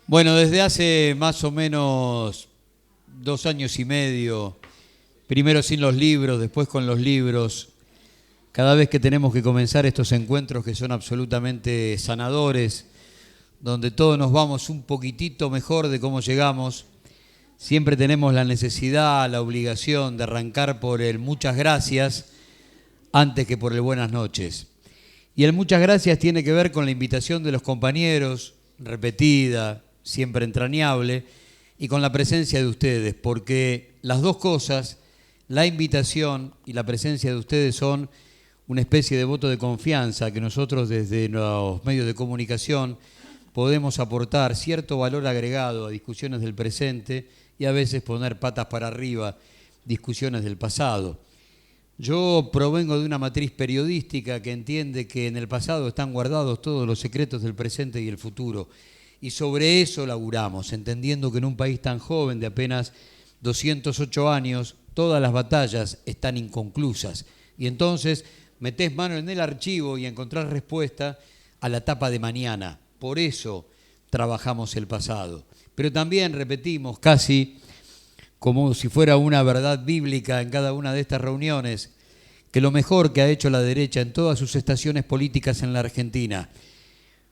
Bueno, desde hace más o menos 2 años y medio, primero sin los libros, después con los libros, cada vez que tenemos que comenzar estos encuentros que son absolutamente sanadores, donde todos nos vamos un poquitito mejor de cómo llegamos, siempre tenemos la necesidad, la obligación de arrancar por el muchas gracias antes que por el buenas noches. Y el muchas gracias tiene que ver con la invitación de los compañeros, repetida, siempre entrañable, y con la presencia de ustedes, porque las dos cosas, la invitación y la presencia de ustedes, son una especie de voto de confianza que nosotros desde los medios de comunicación podemos aportar cierto valor agregado a discusiones del presente y a veces poner patas para arriba discusiones del pasado. Yo provengo de una matriz periodística que entiende que en el pasado están guardados todos los secretos del presente y el futuro. Y sobre eso laburamos, entendiendo que en un país tan joven de apenas 208 años, todas las batallas están inconclusas. Y entonces metés mano en el archivo y encontrás respuesta a la etapa de mañana. Por eso trabajamos el pasado. Pero también repetimos casi como si fuera una verdad bíblica en cada una de estas reuniones, que lo mejor que ha hecho la derecha en todas sus estaciones políticas en la Argentina,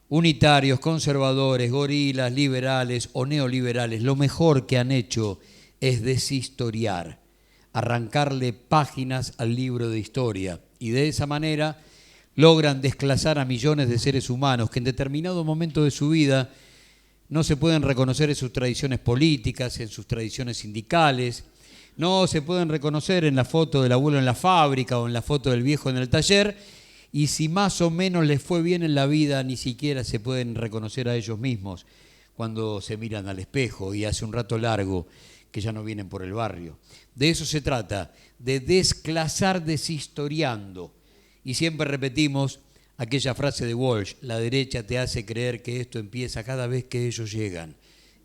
unitarios, conservadores, gorilas, liberales o neoliberales, lo mejor que han hecho es deshistoriar, arrancarle páginas al libro de historia, y de esa manera logran desclasar a millones de seres humanos que en determinado momento de su vida no se pueden reconocer en sus tradiciones políticas, en sus tradiciones sindicales, no se pueden reconocer en la foto del abuelo en la fábrica o en la foto del viejo en el taller, y si más o menos les fue bien en la vida, ni siquiera se pueden reconocer a ellos mismos cuando se miran al espejo y hace un rato largo que ya no vienen por el barrio. De eso se trata, de desclasar deshistoriando. Y siempre repetimos aquella frase de Walsh: la derecha te hace creer que esto empieza cada vez que ellos llegan.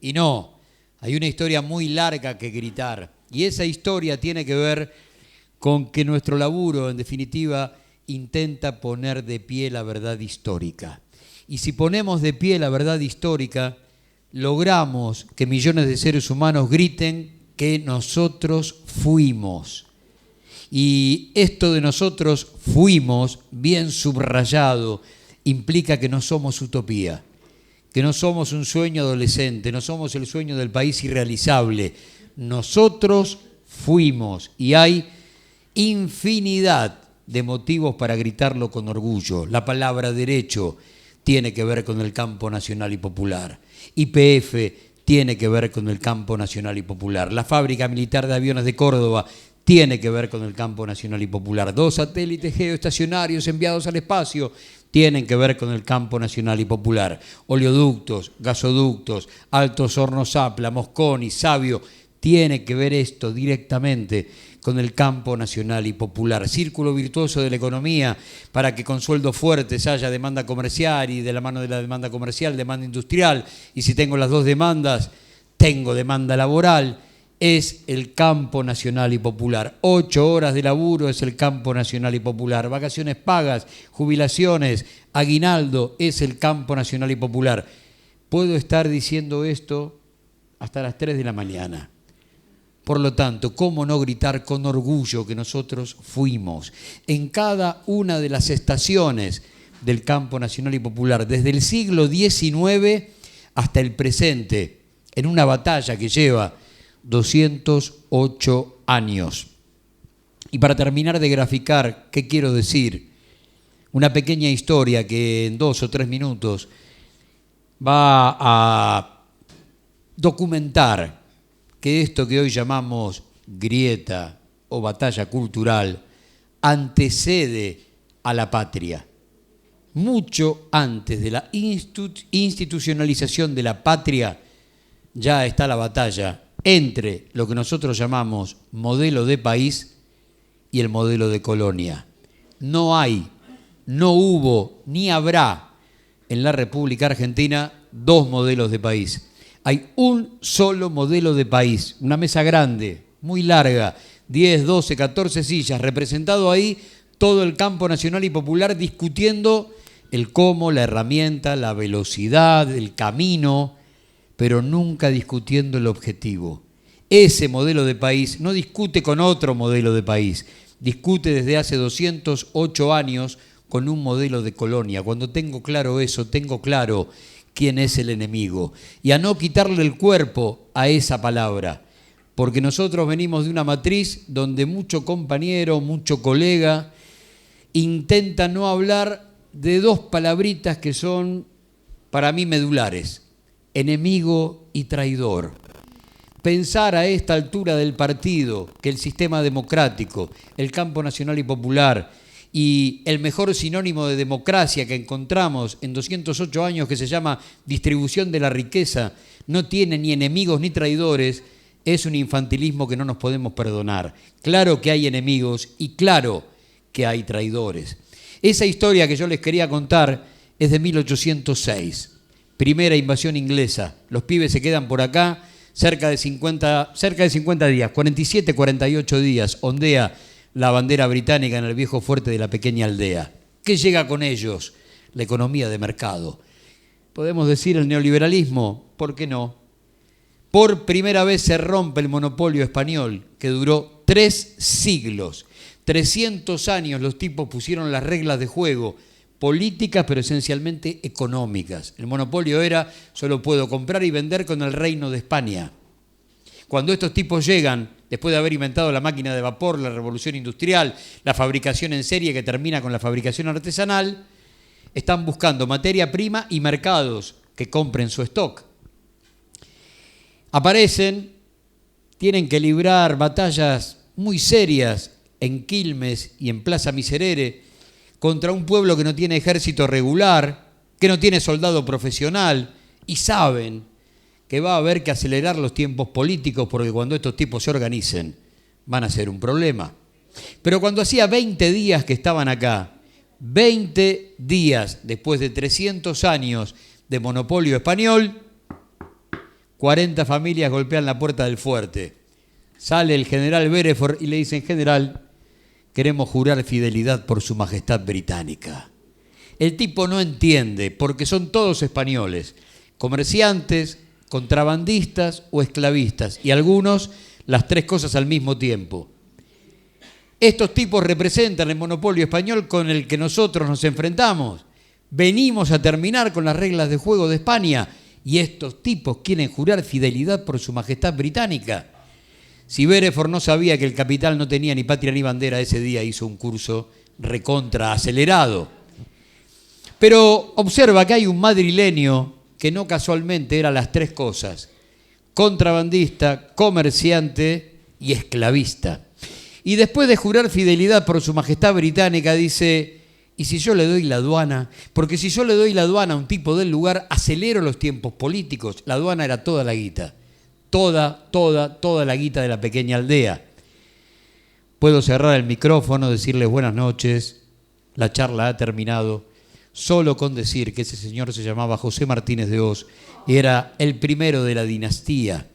Y no, hay una historia muy larga que gritar. Y esa historia tiene que ver con que nuestro laburo, en definitiva, intenta poner de pie la verdad histórica. Y si ponemos de pie la verdad histórica, logramos que millones de seres humanos griten que nosotros fuimos. Y esto de nosotros fuimos, bien subrayado, implica que no somos utopía, que no somos un sueño adolescente, no somos el sueño del país irrealizable. Nosotros fuimos, y hay infinidad de motivos para gritarlo con orgullo. La palabra derecho tiene que ver con el campo nacional y popular. YPF tiene que ver con el campo nacional y popular. La fábrica militar de aviones de Córdoba tiene que ver con el campo nacional y popular. 2 satélites geoestacionarios enviados al espacio tienen que ver con el campo nacional y popular. Oleoductos, gasoductos, Altos Hornos Zapla, Mosconi, Sabio, tiene que ver esto directamente con el campo nacional y popular. Círculo virtuoso de la economía para que con sueldos fuertes haya demanda comercial y de la mano de la demanda comercial, demanda industrial. Y si tengo las dos demandas, tengo demanda laboral. Es el campo nacional y popular. 8 horas de laburo es el campo nacional y popular. Vacaciones pagas, jubilaciones, aguinaldo es el campo nacional y popular. Puedo estar diciendo esto hasta las 3 de la mañana. Por lo tanto, ¿cómo no gritar con orgullo que nosotros fuimos en cada una de las estaciones del campo nacional y popular, desde el siglo XIX hasta el presente, en una batalla que lleva 208 años? Y para terminar de graficar, ¿qué quiero decir? Una pequeña historia que en 2 o 3 minutos va a documentar que esto que hoy llamamos grieta o batalla cultural antecede a la patria. Mucho antes de la institucionalización de la patria ya está la batalla entre lo que nosotros llamamos modelo de país y el modelo de colonia. No hay, no hubo, ni habrá en la República Argentina 2 modelos de país. Hay un solo modelo de país, una mesa grande, muy larga, 10, 12, 14 sillas, representado ahí todo el campo nacional y popular discutiendo el cómo, la herramienta, la velocidad, el camino, pero nunca discutiendo el objetivo. Ese modelo de país no discute con otro modelo de país, discute desde hace 208 años con un modelo de colonia. Cuando tengo claro eso, tengo claro quién es el enemigo. Y a no quitarle el cuerpo a esa palabra, porque nosotros venimos de una matriz donde mucho compañero, mucho colega, intenta no hablar de dos palabritas que son para mí medulares: enemigo y traidor. Pensar a esta altura del partido que el sistema democrático, el campo nacional y popular y el mejor sinónimo de democracia que encontramos en 208 años, que se llama distribución de la riqueza, no tiene ni enemigos ni traidores, es un infantilismo que no nos podemos perdonar. Claro que hay enemigos y claro que hay traidores. Esa historia que yo les quería contar es de 1806, primera invasión inglesa. Los pibes se quedan por acá cerca de 50 días, 47, 48 días, ondea la bandera británica en el viejo fuerte de la pequeña aldea. ¿Qué llega con ellos? La economía de mercado. Podemos decir el neoliberalismo, ¿por qué no? Por primera vez se rompe el monopolio español, que duró 3 siglos. 300 años los tipos pusieron las reglas de juego, políticas pero esencialmente económicas. El monopolio era: solo puedo comprar y vender con el Reino de España. Cuando estos tipos llegan, después de haber inventado la máquina de vapor, la revolución industrial, la fabricación en serie que termina con la fabricación artesanal, están buscando materia prima y mercados que compren su stock. Aparecen, tienen que librar batallas muy serias en Quilmes y en Plaza Miserere contra un pueblo que no tiene ejército regular, que no tiene soldado profesional, y saben que va a haber que acelerar los tiempos políticos porque cuando estos tipos se organicen van a ser un problema. Pero cuando hacía 20 días que estaban acá, 20 días después de 300 años de monopolio español, 40 familias golpean la puerta del fuerte. Sale el general Bereford y le dicen: general, queremos jurar fidelidad por su majestad británica. El tipo no entiende, porque son todos españoles, comerciantes, contrabandistas o esclavistas, y algunos las tres cosas al mismo tiempo. Estos tipos representan el monopolio español con el que nosotros nos enfrentamos. Venimos a terminar con las reglas de juego de España y estos tipos quieren jurar fidelidad por su majestad británica. Si Bereford no sabía que el capital no tenía ni patria ni bandera, ese día hizo un curso recontra acelerado. Pero observa que hay un madrileño que no casualmente era las tres cosas: contrabandista, comerciante y esclavista. Y después de jurar fidelidad por su majestad británica dice: ¿y si yo le doy la aduana? Porque si yo le doy la aduana a un tipo del lugar, acelero los tiempos políticos. La aduana era toda la guita. Toda la guita de la pequeña aldea. Puedo cerrar el micrófono, decirles buenas noches, la charla ha terminado, solo con decir que ese señor se llamaba José Martínez de Hoz y era el primero de la dinastía.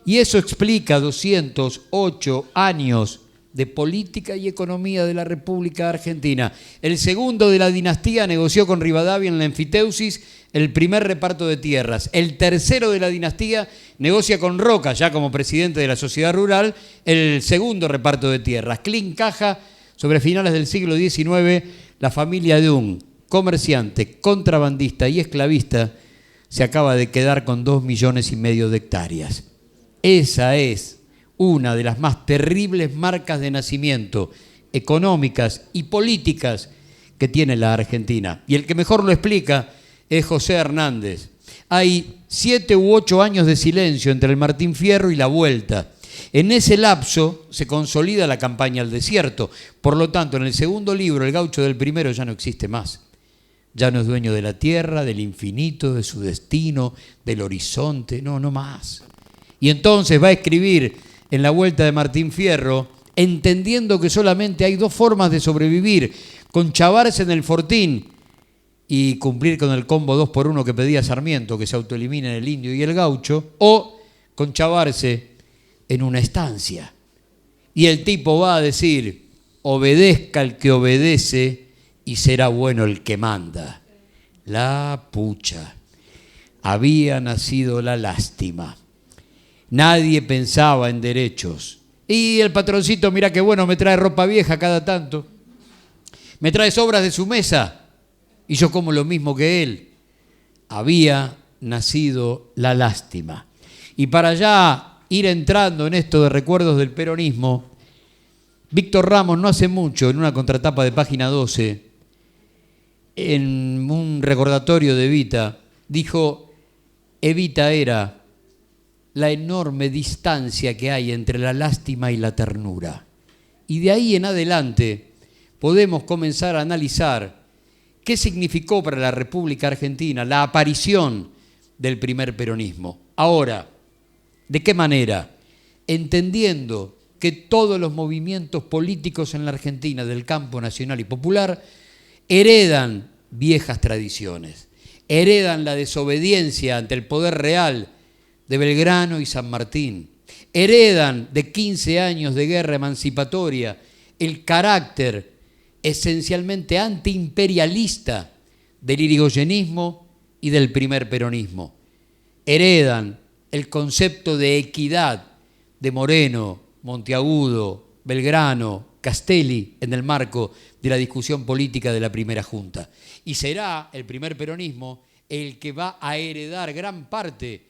Y eso explica 208 años de política y economía de la República Argentina. El segundo de la dinastía negoció con Rivadavia en la enfiteusis el primer reparto de tierras. El tercero de la dinastía negocia con Roca, ya como presidente de la sociedad rural, el segundo reparto de tierras. Clean caja, sobre finales del siglo XIX, la familia de un comerciante, contrabandista y esclavista se acaba de quedar con 2,5 millones de hectáreas. Esa es una de las más terribles marcas de nacimiento económicas y políticas que tiene la Argentina. Y el que mejor lo explica es José Hernández. Hay 7 u 8 años de silencio entre el Martín Fierro y la vuelta. En ese lapso se consolida la campaña al desierto. Por lo tanto, en el segundo libro, el gaucho del primero ya no existe más. Ya no es dueño de la tierra, del infinito, de su destino, del horizonte. No más. Y entonces va a escribir en la vuelta de Martín Fierro, entendiendo que solamente hay dos formas de sobrevivir: conchavarse en el fortín y cumplir con el combo 2x1 que pedía Sarmiento, que se autoeliminen el indio y el gaucho, o conchavarse en una estancia. Y el tipo va a decir: obedezca el que obedece y será bueno el que manda. La pucha. Había nacido la lástima. Nadie pensaba en derechos. Y el patroncito, mira qué bueno, me trae ropa vieja cada tanto. Me trae sobras de su mesa y yo como lo mismo que él. Había nacido la lástima. Y para ya ir entrando en esto de recuerdos del peronismo, Víctor Ramos no hace mucho, en una contratapa de página 12, en un recordatorio de Evita, dijo: Evita era la enorme distancia que hay entre la lástima y la ternura. Y de ahí en adelante podemos comenzar a analizar qué significó para la República Argentina la aparición del primer peronismo. Ahora, ¿de qué manera? Entendiendo que todos los movimientos políticos en la Argentina del campo nacional y popular heredan viejas tradiciones, heredan la desobediencia ante el poder real de Belgrano y San Martín, heredan de 15 años de guerra emancipatoria el carácter esencialmente antiimperialista del irigoyenismo y del primer peronismo, heredan el concepto de equidad de Moreno, Monteagudo, Belgrano, Castelli en el marco de la discusión política de la primera junta. Y será el primer peronismo el que va a heredar gran parte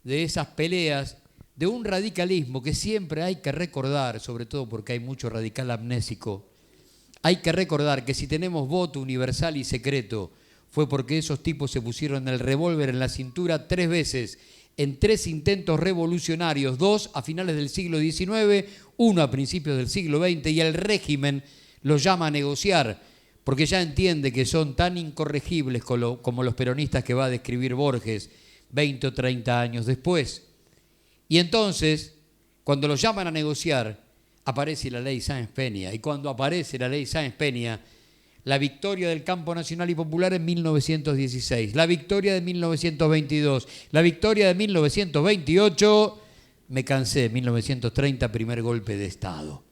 de esas peleas de un radicalismo que siempre hay que recordar, sobre todo porque hay mucho radical amnésico. Hay que recordar que si tenemos voto universal y secreto fue porque esos tipos se pusieron el revólver en la cintura 3 veces en 3 intentos revolucionarios, 2 a finales del siglo XIX, 1 a principios del siglo XX, y el régimen los llama a negociar porque ya entiende que son tan incorregibles como los peronistas que va a describir Borges 20 o 30 años después. Y entonces, cuando los llaman a negociar, aparece la ley Sáenz Peña. Y cuando aparece la ley Sáenz Peña, la victoria del campo nacional y popular en 1916, la victoria de 1922, la victoria de 1928, me cansé, 1930, primer golpe de Estado.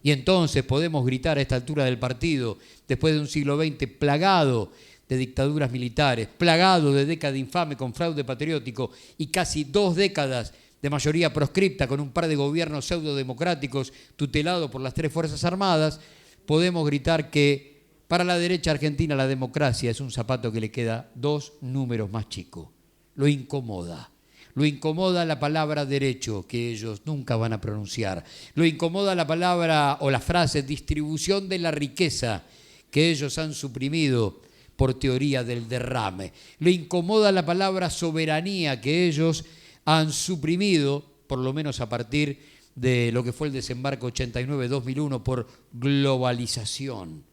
Y entonces podemos gritar a esta altura del partido, después de un siglo XX plagado de dictaduras militares, plagado de década infame con fraude patriótico y casi 2 décadas de mayoría proscripta con un par de gobiernos pseudodemocráticos tutelados por las 3 Fuerzas Armadas, podemos gritar que para la derecha argentina la democracia es un zapato que le queda 2 números más chico. Lo incomoda. Lo incomoda la palabra derecho, que ellos nunca van a pronunciar. Lo incomoda la palabra o la frase distribución de la riqueza, que ellos han suprimido por teoría del derrame. Lo incomoda la palabra soberanía, que ellos han suprimido, por lo menos a partir de lo que fue el desembarco 89-2001 por globalización.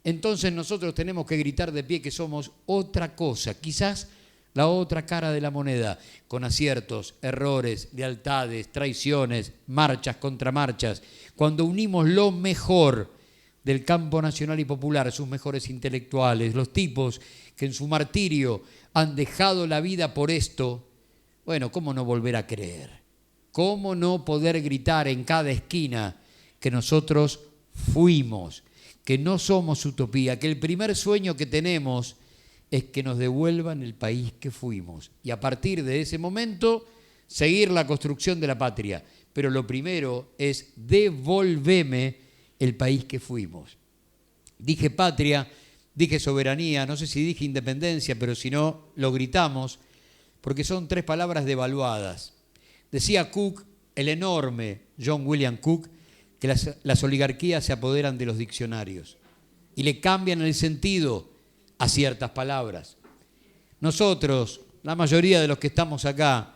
Entonces nosotros tenemos que gritar de pie que somos otra cosa, quizás la otra cara de la moneda, con aciertos, errores, lealtades, traiciones, marchas, contramarchas. Cuando unimos lo mejor del campo nacional y popular, sus mejores intelectuales, los tipos que en su martirio han dejado la vida por esto, bueno, ¿cómo no volver a creer? ¿Cómo no poder gritar en cada esquina que nosotros fuimos, que no somos utopía, que el primer sueño que tenemos es que nos devuelvan el país que fuimos? Y a partir de ese momento, seguir la construcción de la patria. Pero lo primero es devolveme el país que fuimos. Dije patria, dije soberanía, no sé si dije independencia, pero si no, lo gritamos, porque son 3 palabras devaluadas. Decía Cook, el enorme John William Cook, que las oligarquías se apoderan de los diccionarios y le cambian el sentido a ciertas palabras. Nosotros, la mayoría de los que estamos acá,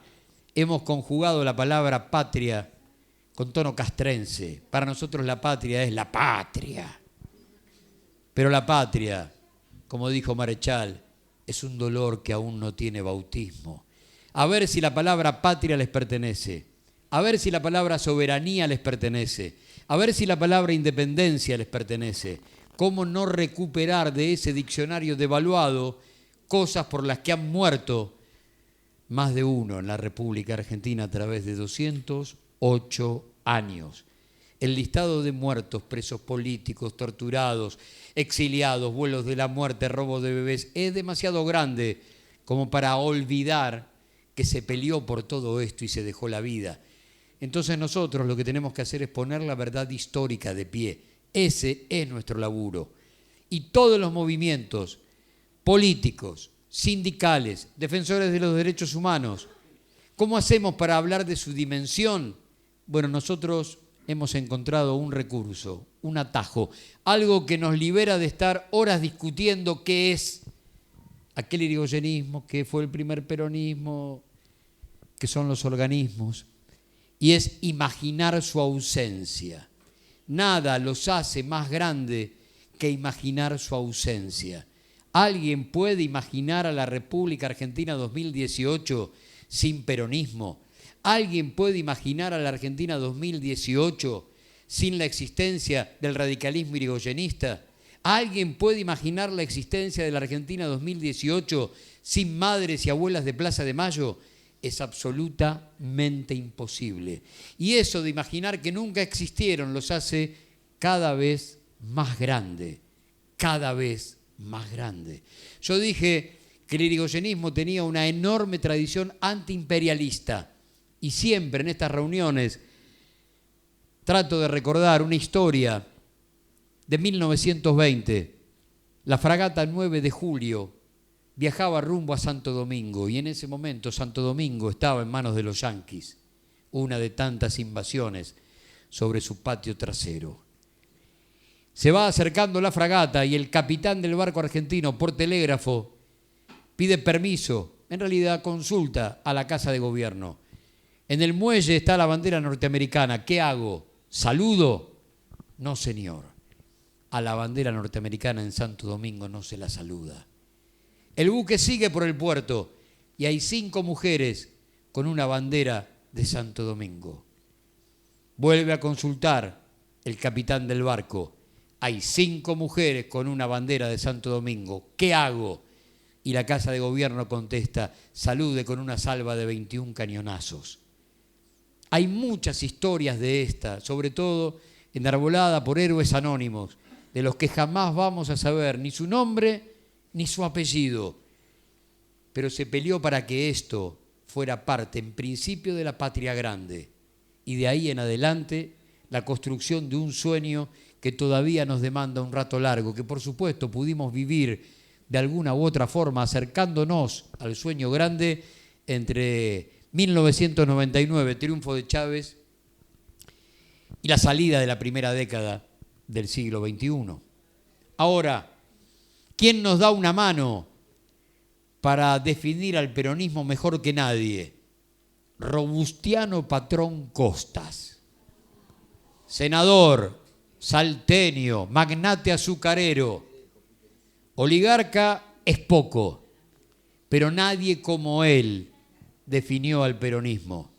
hemos conjugado la palabra patria con tono castrense. Para nosotros la patria es la patria. Pero la patria, como dijo Marechal, es un dolor que aún no tiene bautismo. A ver si la palabra patria les pertenece, a ver si la palabra soberanía les pertenece, a ver si la palabra independencia les pertenece. ¿Cómo no recuperar de ese diccionario devaluado cosas por las que han muerto más de uno en la República Argentina a través de 208 años? El listado de muertos, presos políticos, torturados, exiliados, vuelos de la muerte, robos de bebés, es demasiado grande como para olvidar que se peleó por todo esto y se dejó la vida. Entonces nosotros lo que tenemos que hacer es poner la verdad histórica de pie. Ese es nuestro laburo. Y todos los movimientos políticos, sindicales, defensores de los derechos humanos, ¿cómo hacemos para hablar de su dimensión? Bueno, nosotros hemos encontrado un recurso, un atajo, algo que nos libera de estar horas discutiendo qué es aquel irigoyenismo, qué fue el primer peronismo, qué son los organismos, y es imaginar su ausencia. Nada los hace más grande que imaginar su ausencia. ¿Alguien puede imaginar a la República Argentina 2018 sin peronismo? ¿Alguien puede imaginar a la Argentina 2018 sin la existencia del radicalismo irigoyenista? ¿Alguien puede imaginar la existencia de la Argentina 2018 sin madres y abuelas de Plaza de Mayo? Es absolutamente imposible. Y eso de imaginar que nunca existieron los hace cada vez más grande, cada vez más grande. Yo dije que el irigoyenismo tenía una enorme tradición antiimperialista y siempre en estas reuniones trato de recordar una historia de 1920. La fragata 9 de julio viajaba rumbo a Santo Domingo y en ese momento Santo Domingo estaba en manos de los yanquis, una de tantas invasiones sobre su patio trasero. Se va acercando la fragata y el capitán del barco argentino por telégrafo pide permiso, en realidad consulta a la Casa de Gobierno. En el muelle está la bandera norteamericana. ¿Qué hago? ¿Saludo? No, señor. A la bandera norteamericana en Santo Domingo no se la saluda. El buque sigue por el puerto y hay 5 mujeres con una bandera de Santo Domingo. Vuelve a consultar el capitán del barco. Hay 5 mujeres con una bandera de Santo Domingo. ¿Qué hago? Y la Casa de Gobierno contesta, salude con una salva de 21 cañonazos. Hay muchas historias de esta, sobre todo enarbolada por héroes anónimos, de los que jamás vamos a saber ni su nombre ni su apellido. Pero se peleó para que esto fuera parte, en principio, de la patria grande. Y de ahí en adelante, la construcción de un sueño que todavía nos demanda un rato largo, que por supuesto pudimos vivir de alguna u otra forma acercándonos al sueño grande entre 1999, triunfo de Chávez, y la salida de la primera década del siglo XXI. Ahora, ¿quién nos da una mano para definir al peronismo mejor que nadie? Robustiano Patrón Costas, senador, salteño, magnate azucarero, oligarca es poco, pero nadie como él definió al peronismo.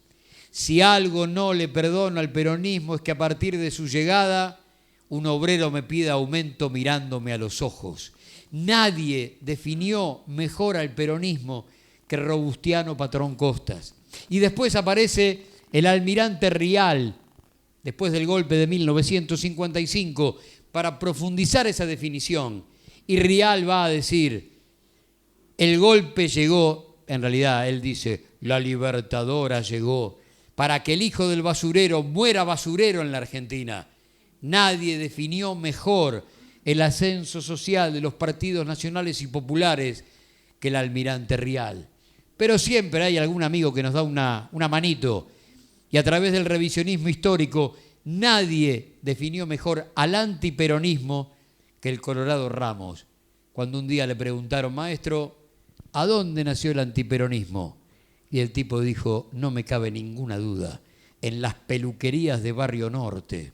Si algo no le perdono al peronismo es que a partir de su llegada un obrero me pida aumento mirándome a los ojos. Nadie definió mejor al peronismo que Robustiano Patrón Costas. Y después aparece el almirante Rial, después del golpe de 1955, para profundizar esa definición. Y Rial va a decir, el golpe llegó, en realidad él dice, la libertadora llegó, para que el hijo del basurero muera basurero en la Argentina. Nadie definió mejor el ascenso social de los partidos nacionales y populares que el almirante Rial. Pero siempre hay algún amigo que nos da una manito, y a través del revisionismo histórico nadie definió mejor al antiperonismo que el Colorado Ramos. Cuando un día le preguntaron, maestro, ¿a dónde nació el antiperonismo? Y el tipo dijo, no me cabe ninguna duda, en las peluquerías de Barrio Norte.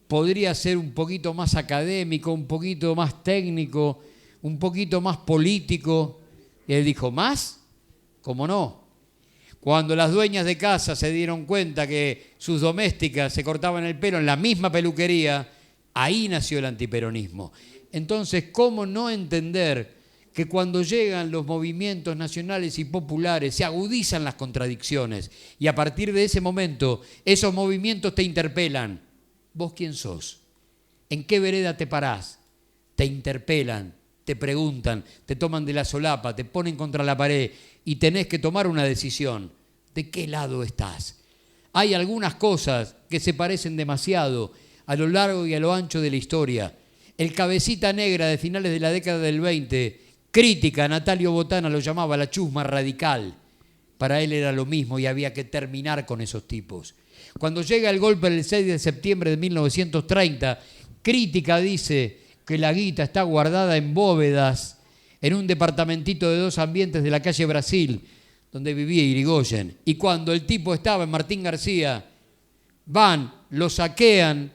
Podría ser un poquito más académico, un poquito más técnico, un poquito más político. Y él dijo, ¿más? ¿Cómo no? Cuando las dueñas de casa se dieron cuenta que sus domésticas se cortaban el pelo en la misma peluquería, ahí nació el antiperonismo. Entonces, ¿cómo no entender que cuando llegan los movimientos nacionales y populares se agudizan las contradicciones y a partir de ese momento esos movimientos te interpelan. ¿Vos quién sos? ¿En qué vereda te parás? Te interpelan, te preguntan, te toman de la solapa, te ponen contra la pared y tenés que tomar una decisión. ¿De qué lado estás? Hay algunas cosas que se parecen demasiado a lo largo y a lo ancho de la historia. El cabecita negra de finales de la década del 20, crítica, Natalio Botana lo llamaba la chusma radical. Para él era lo mismo y había que terminar con esos tipos. Cuando llega el golpe del 6 de septiembre de 1930, crítica dice que la guita está guardada en bóvedas en un departamentito de 2 ambientes de la calle Brasil, donde vivía Irigoyen. Y cuando el tipo estaba en Martín García, van, lo saquean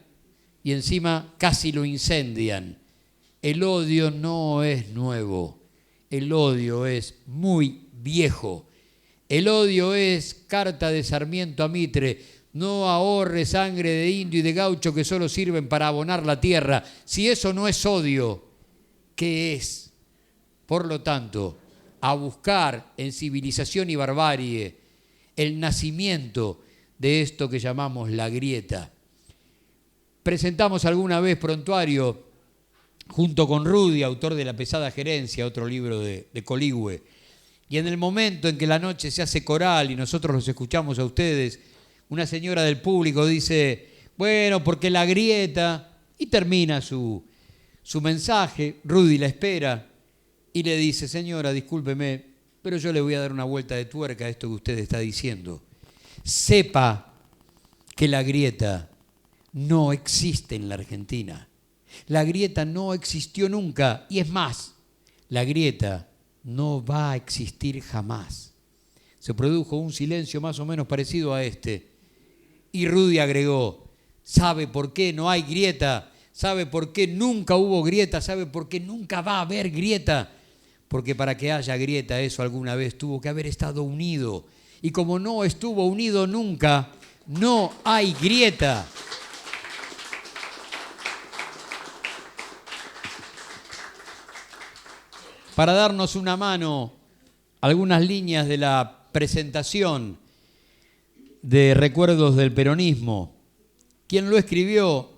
y encima casi lo incendian. El odio no es nuevo, el odio es muy viejo. El odio es carta de Sarmiento a Mitre. No ahorre sangre de indio y de gaucho que solo sirven para abonar la tierra. Si eso no es odio, ¿qué es? Por lo tanto, a buscar en civilización y barbarie el nacimiento de esto que llamamos la grieta. Presentamos alguna vez Prontuario junto con Rudy, autor de La pesada gerencia, otro libro de Coligüe. Y en el momento en que la noche se hace coral y nosotros los escuchamos a ustedes, una señora del público dice, bueno, porque la grieta, y termina su mensaje. Rudy la espera y le dice, señora, discúlpeme, pero yo le voy a dar una vuelta de tuerca a esto que usted está diciendo. Sepa que la grieta no existe en la Argentina. La grieta no existió nunca y es más, la grieta no va a existir jamás. Se produjo un silencio más o menos parecido a este. Y Rudy agregó, ¿sabe por qué no hay grieta? ¿Sabe por qué nunca hubo grieta? ¿Sabe por qué nunca va a haber grieta? Porque para que haya grieta eso alguna vez tuvo que haber estado unido. Y como no estuvo unido nunca, no hay grieta. Para darnos una mano, algunas líneas de la presentación de Recuerdos del Peronismo. Quien lo escribió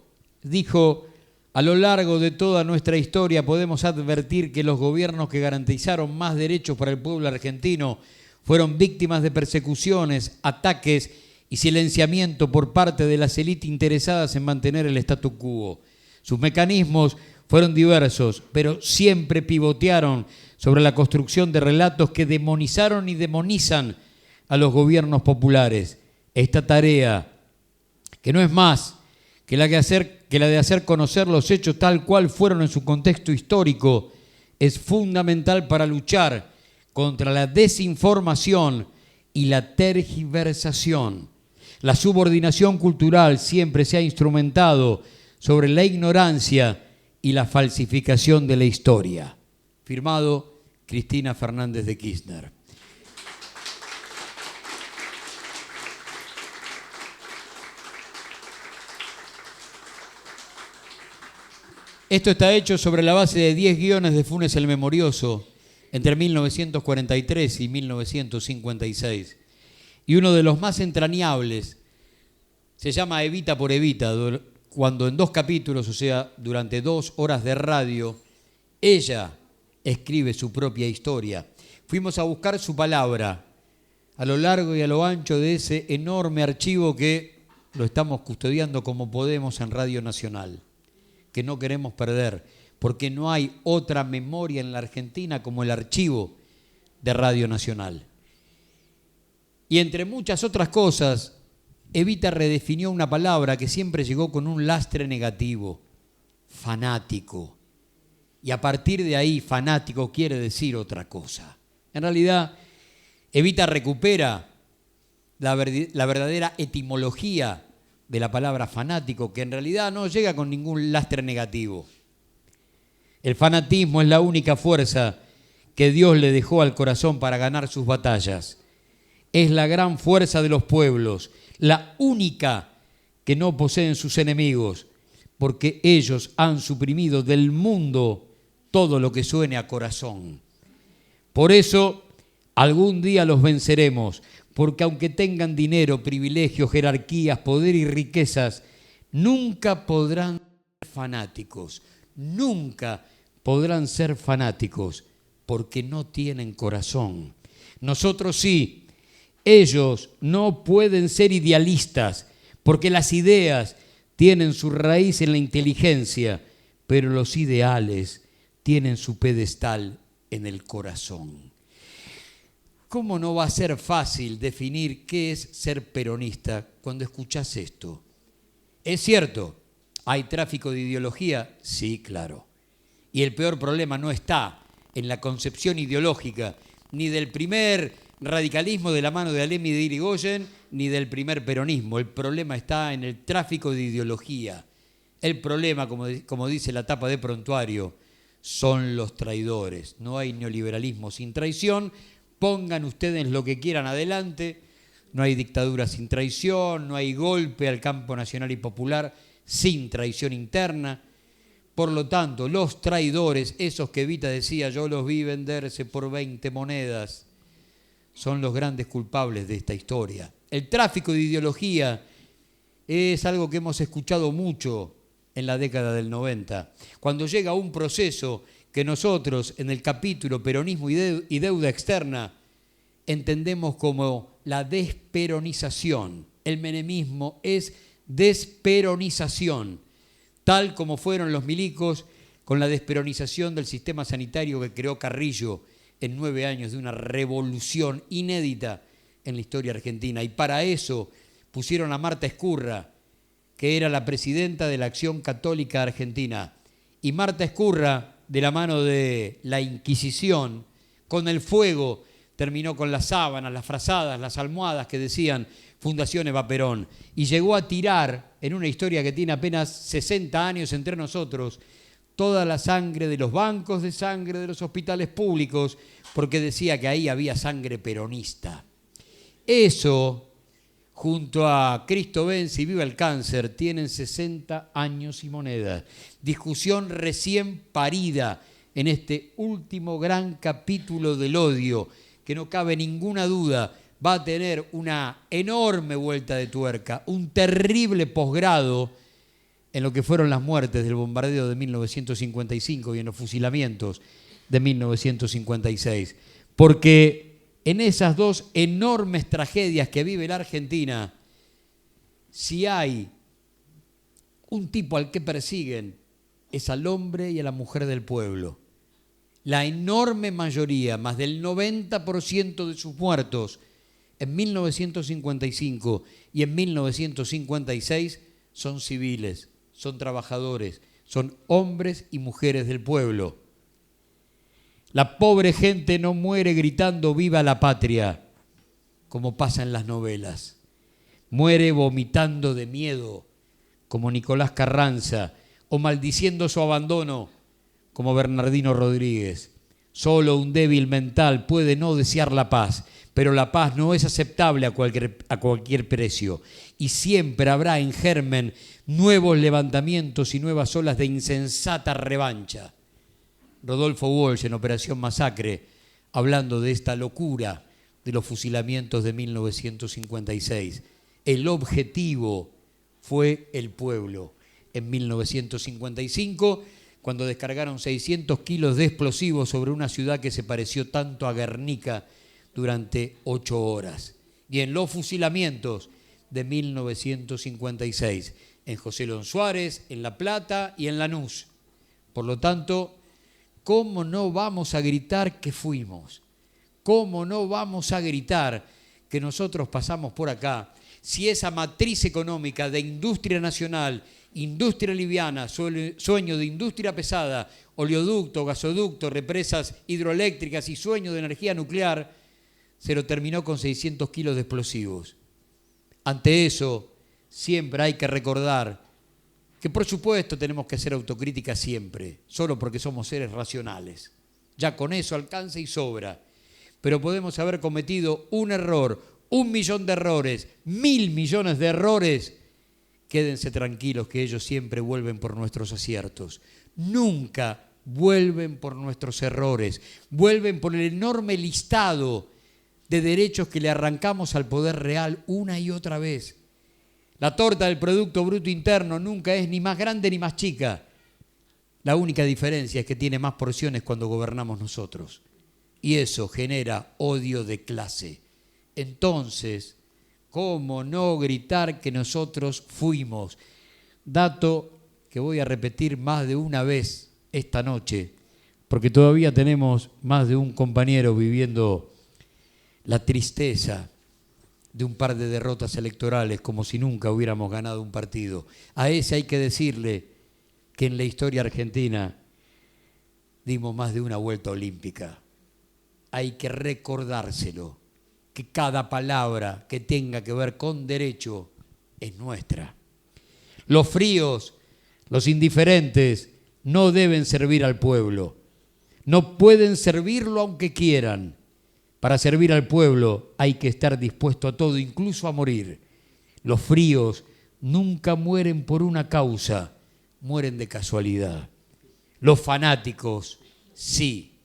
dijo, a lo largo de toda nuestra historia podemos advertir que los gobiernos que garantizaron más derechos para el pueblo argentino fueron víctimas de persecuciones, ataques y silenciamiento por parte de las élites interesadas en mantener el statu quo. Sus mecanismos fueron diversos, pero siempre pivotearon sobre la construcción de relatos que demonizaron y demonizan a los gobiernos populares. Esta tarea, que no es más que la de hacer conocer los hechos tal cual fueron en su contexto histórico, es fundamental para luchar contra la desinformación y la tergiversación. La subordinación cultural siempre se ha instrumentado sobre la ignorancia y la falsificación de la historia. Firmado Cristina Fernández de Kirchner. Esto está hecho sobre la base de 10 guiones de Funes el Memorioso entre 1943 y 1956. Y uno de los más entrañables se llama Evita por Evita, cuando en 2 capítulos, o sea, durante 2 horas de radio, ella escribe su propia historia. Fuimos a buscar su palabra a lo largo y a lo ancho de ese enorme archivo que lo estamos custodiando como podemos en Radio Nacional, que no queremos perder, porque no hay otra memoria en la Argentina como el archivo de Radio Nacional. Y entre muchas otras cosas, Evita redefinió una palabra que siempre llegó con un lastre negativo: fanático. Y a partir de ahí, fanático quiere decir otra cosa. En realidad, Evita recupera la verdadera etimología de la palabra fanático, que en realidad no llega con ningún lastre negativo. El fanatismo es la única fuerza que Dios le dejó al corazón para ganar sus batallas. Es la gran fuerza de los pueblos, la única que no poseen sus enemigos, porque ellos han suprimido del mundo todo lo que suene a corazón. Por eso, algún día los venceremos, porque aunque tengan dinero, privilegios, jerarquías, poder y riquezas, nunca podrán ser fanáticos, nunca podrán ser fanáticos, porque no tienen corazón. Nosotros sí, ellos no pueden ser idealistas, porque las ideas tienen su raíz en la inteligencia, pero los ideales tienen su pedestal en el corazón. ¿Cómo no va a ser fácil definir qué es ser peronista cuando escuchás esto? Es cierto, ¿hay tráfico de ideología? Sí, claro. Y el peor problema no está en la concepción ideológica, ni del primer radicalismo de la mano de Alem y de Irigoyen, ni del primer peronismo. El problema está en el tráfico de ideología. El problema, como dice la tapa de Prontuario, son los traidores. No hay neoliberalismo sin traición. Pongan ustedes lo que quieran adelante. No hay dictadura sin traición, no hay golpe al campo nacional y popular sin traición interna. Por lo tanto, los traidores, esos que Evita decía, yo los vi venderse por 20 monedas, son los grandes culpables de esta historia. El tráfico de ideología es algo que hemos escuchado mucho en la década del 90. Cuando llega un proceso que nosotros en el capítulo Peronismo y Deuda Externa entendemos como la desperonización. El menemismo es desperonización, tal como fueron los milicos con la desperonización del sistema sanitario que creó Carrillo en 9 años de una revolución inédita en la historia argentina. Y para eso pusieron a Marta Ezcurra, que era la presidenta de la Acción Católica Argentina. Y Marta Ezcurra, de la mano de la Inquisición, con el fuego, terminó con las sábanas, las frazadas, las almohadas que decían Fundación Eva Perón. Y llegó a tirar, en una historia que tiene apenas 60 años entre nosotros, toda la sangre de los bancos de sangre de los hospitales públicos, porque decía que ahí había sangre peronista. Eso, junto a Cristo vence y viva el cáncer, tienen 60 años y monedas. Discusión recién parida en este último gran capítulo del odio, que no cabe ninguna duda, va a tener una enorme vuelta de tuerca, un terrible posgrado en lo que fueron las muertes del bombardeo de 1955 y en los fusilamientos de 1956. Porque en esas dos enormes tragedias que vive la Argentina, si hay un tipo al que persiguen, es al hombre y a la mujer del pueblo. La enorme mayoría, más del 90% de sus muertos en 1955 y en 1956 son civiles, son trabajadores, son hombres y mujeres del pueblo. La pobre gente no muere gritando ¡viva la patria!, como pasa en las novelas. Muere vomitando de miedo, como Nicolás Carranza, o maldiciendo su abandono, como Bernardino Rodríguez. Solo un débil mental puede no desear la paz, pero la paz no es aceptable a cualquier precio. Y siempre habrá en germen nuevos levantamientos y nuevas olas de insensata revancha. Rodolfo Walsh en Operación Masacre, hablando de esta locura de los fusilamientos de 1956. El objetivo fue el pueblo. En 1955, cuando descargaron 600 kilos de explosivos sobre una ciudad que se pareció tanto a Guernica durante 8 horas. Y en los fusilamientos de 1956, en José Lon Suárez, en La Plata y en Lanús. Por lo tanto, ¿cómo no vamos a gritar que fuimos? ¿Cómo no vamos a gritar que nosotros pasamos por acá? Si esa matriz económica de industria nacional, industria liviana, sueño de industria pesada, oleoducto, gasoducto, represas hidroeléctricas y sueño de energía nuclear, se lo terminó con 600 kilos de explosivos. Ante eso, siempre hay que recordar que por supuesto tenemos que hacer autocrítica siempre, solo porque somos seres racionales. Ya con eso alcanza y sobra. Pero podemos haber cometido un error, 1 millón de errores, 1.000 millones de errores. Quédense tranquilos que ellos siempre vuelven por nuestros aciertos. Nunca vuelven por nuestros errores, vuelven por el enorme listado de derechos que le arrancamos al poder real una y otra vez. La torta del Producto Bruto Interno nunca es ni más grande ni más chica. La única diferencia es que tiene más porciones cuando gobernamos nosotros. Y eso genera odio de clase. Entonces, ¿cómo no gritar que nosotros fuimos? Dato que voy a repetir más de una vez esta noche, porque todavía tenemos más de un compañero viviendo la tristeza de un par de derrotas electorales, como si nunca hubiéramos ganado un partido. A ese hay que decirle que en la historia argentina dimos más de una vuelta olímpica. Hay que recordárselo, que cada palabra que tenga que ver con derecho es nuestra. Los fríos, los indiferentes, no deben servir al pueblo. No pueden servirlo aunque quieran. Para servir al pueblo hay que estar dispuesto a todo, incluso a morir. Los fríos nunca mueren por una causa, mueren de casualidad. Los fanáticos, sí.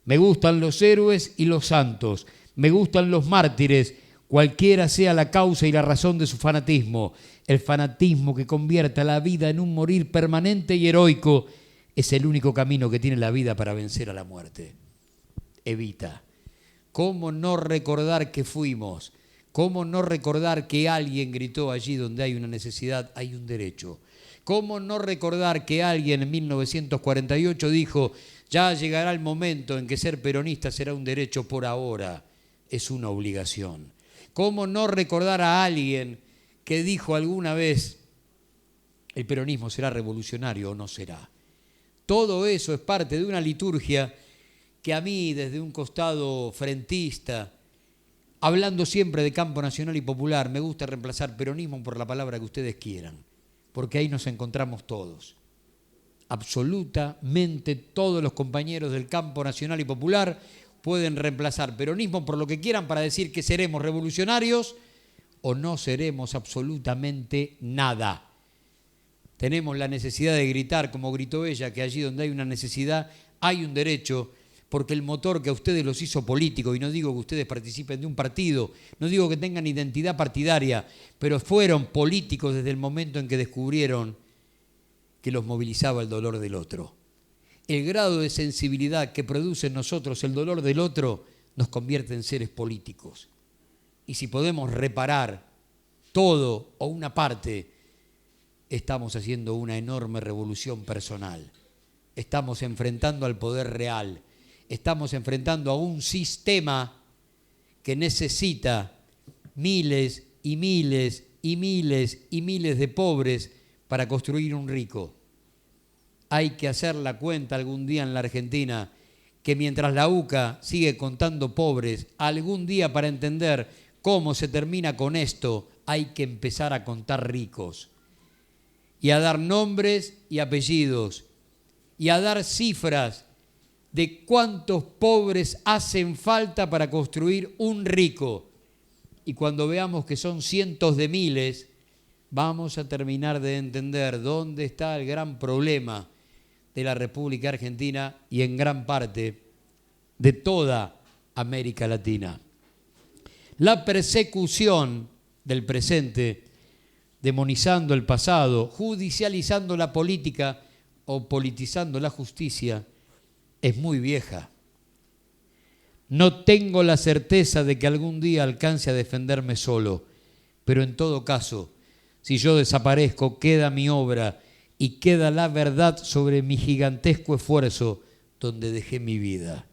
Me gustan los héroes y los santos, me gustan los mártires, cualquiera sea la causa y la razón de su fanatismo. El fanatismo que convierta la vida en un morir permanente y heroico es el único camino que tiene la vida para vencer a la muerte. Evita. ¿Cómo no recordar que fuimos? ¿Cómo no recordar que alguien gritó allí donde hay una necesidad, hay un derecho? ¿Cómo no recordar que alguien en 1948 dijo, ya llegará el momento en que ser peronista será un derecho, por ahora es una obligación? ¿Cómo no recordar a alguien que dijo alguna vez, el peronismo será revolucionario o no será? Todo eso es parte de una liturgia que a mí, desde un costado frentista, hablando siempre de campo nacional y popular, me gusta reemplazar peronismo por la palabra que ustedes quieran, porque ahí nos encontramos todos. Absolutamente todos los compañeros del campo nacional y popular pueden reemplazar peronismo por lo que quieran para decir que seremos revolucionarios o no seremos absolutamente nada. Tenemos la necesidad de gritar, como gritó ella, que allí donde hay una necesidad hay un derecho, porque el motor que a ustedes los hizo políticos, y no digo que ustedes participen de un partido, no digo que tengan identidad partidaria, pero fueron políticos desde el momento en que descubrieron que los movilizaba el dolor del otro. El grado de sensibilidad que produce en nosotros el dolor del otro nos convierte en seres políticos. Y si podemos reparar todo o una parte, estamos haciendo una enorme revolución personal. Estamos enfrentando al poder real. Estamos enfrentando a un sistema que necesita miles y miles y miles y miles de pobres para construir un rico. Hay que hacer la cuenta algún día en la Argentina que mientras la UCA sigue contando pobres, algún día para entender cómo se termina con esto, hay que empezar a contar ricos y a dar nombres y apellidos y a dar cifras de cuántos pobres hacen falta para construir un rico. Y cuando veamos que son cientos de miles, vamos a terminar de entender dónde está el gran problema de la República Argentina y en gran parte de toda América Latina. La persecución del presente, demonizando el pasado, judicializando la política o politizando la justicia, es muy vieja. No tengo la certeza de que algún día alcance a defenderme solo, pero en todo caso, si yo desaparezco, queda mi obra y queda la verdad sobre mi gigantesco esfuerzo donde dejé mi vida.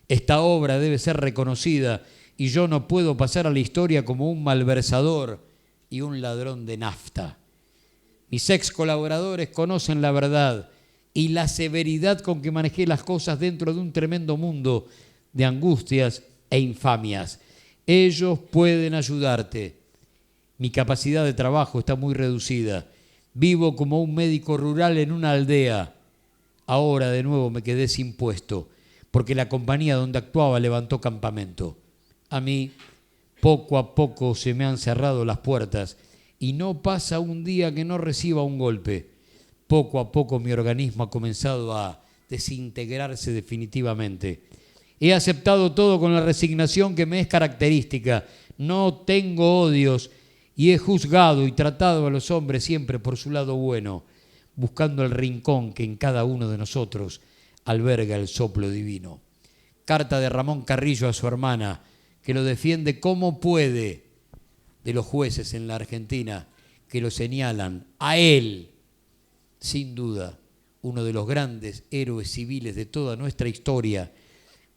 Esta obra debe ser reconocida y yo no puedo pasar a la historia como un malversador y un ladrón de nafta. Mis ex colaboradores conocen la verdad y la severidad con que manejé las cosas dentro de un tremendo mundo de angustias e infamias. Ellos pueden ayudarte. Mi capacidad de trabajo está muy reducida. Vivo como un médico rural en una aldea. Ahora de nuevo me quedé sin puesto, porque la compañía donde actuaba levantó campamento. A mí, poco a poco se me han cerrado las puertas y no pasa un día que no reciba un golpe. Poco a poco mi organismo ha comenzado a desintegrarse definitivamente. He aceptado todo con la resignación que me es característica. No tengo odios y he juzgado y tratado a los hombres siempre por su lado bueno, buscando el rincón que en cada uno de nosotros alberga el soplo divino. Carta de Ramón Carrillo a su hermana, que lo defiende como puede de los jueces en la Argentina que lo señalan a él, sin duda, uno de los grandes héroes civiles de toda nuestra historia,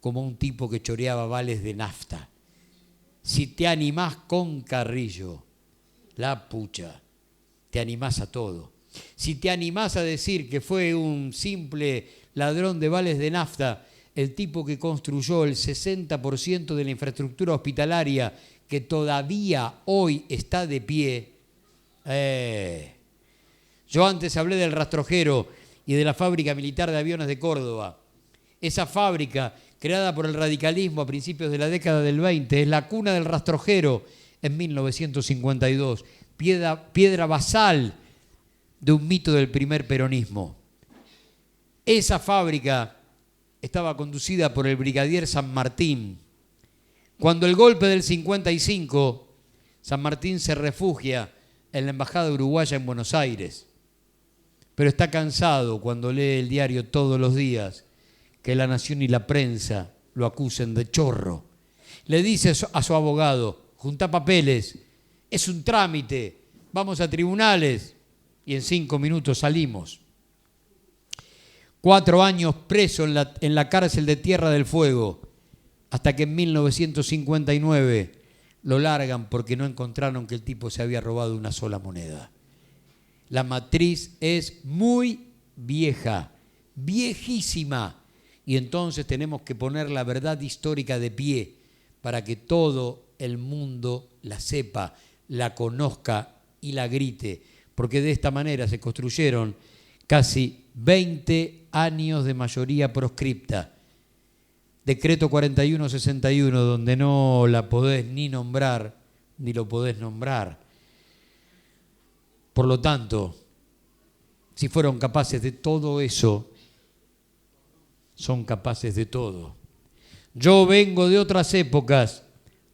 como un tipo que choreaba vales de nafta. Si te animás con Carrillo, la pucha, te animás a todo. Si te animás a decir que fue un simple ladrón de vales de nafta, el tipo que construyó el 60% de la infraestructura hospitalaria que todavía hoy está de pie. Yo antes hablé del rastrojero y de la fábrica militar de aviones de Córdoba. Esa fábrica, creada por el radicalismo a principios de la década del 20, es la cuna del rastrojero en 1952, piedra basal de un mito del primer peronismo. Esa fábrica estaba conducida por el brigadier San Martín. Cuando el golpe del 55, San Martín se refugia en la embajada uruguaya en Buenos Aires, pero está cansado cuando lee el diario todos los días que La Nación y la prensa lo acusen de chorro. Le dice a su abogado: juntá papeles, es un trámite, vamos a tribunales, y en 5 minutos salimos. 4 años preso en la cárcel de Tierra del Fuego, hasta que en 1959 lo largan porque no encontraron que el tipo se había robado una sola moneda. La matriz es muy vieja, viejísima, y entonces tenemos que poner la verdad histórica de pie para que todo el mundo la sepa, la conozca y la grite, porque de esta manera se construyeron casi 20 años de mayoría proscripta. Decreto 4161, donde no la podés ni nombrar, ni lo podés nombrar. Por lo tanto, si fueron capaces de todo eso, son capaces de todo. Yo vengo de otras épocas,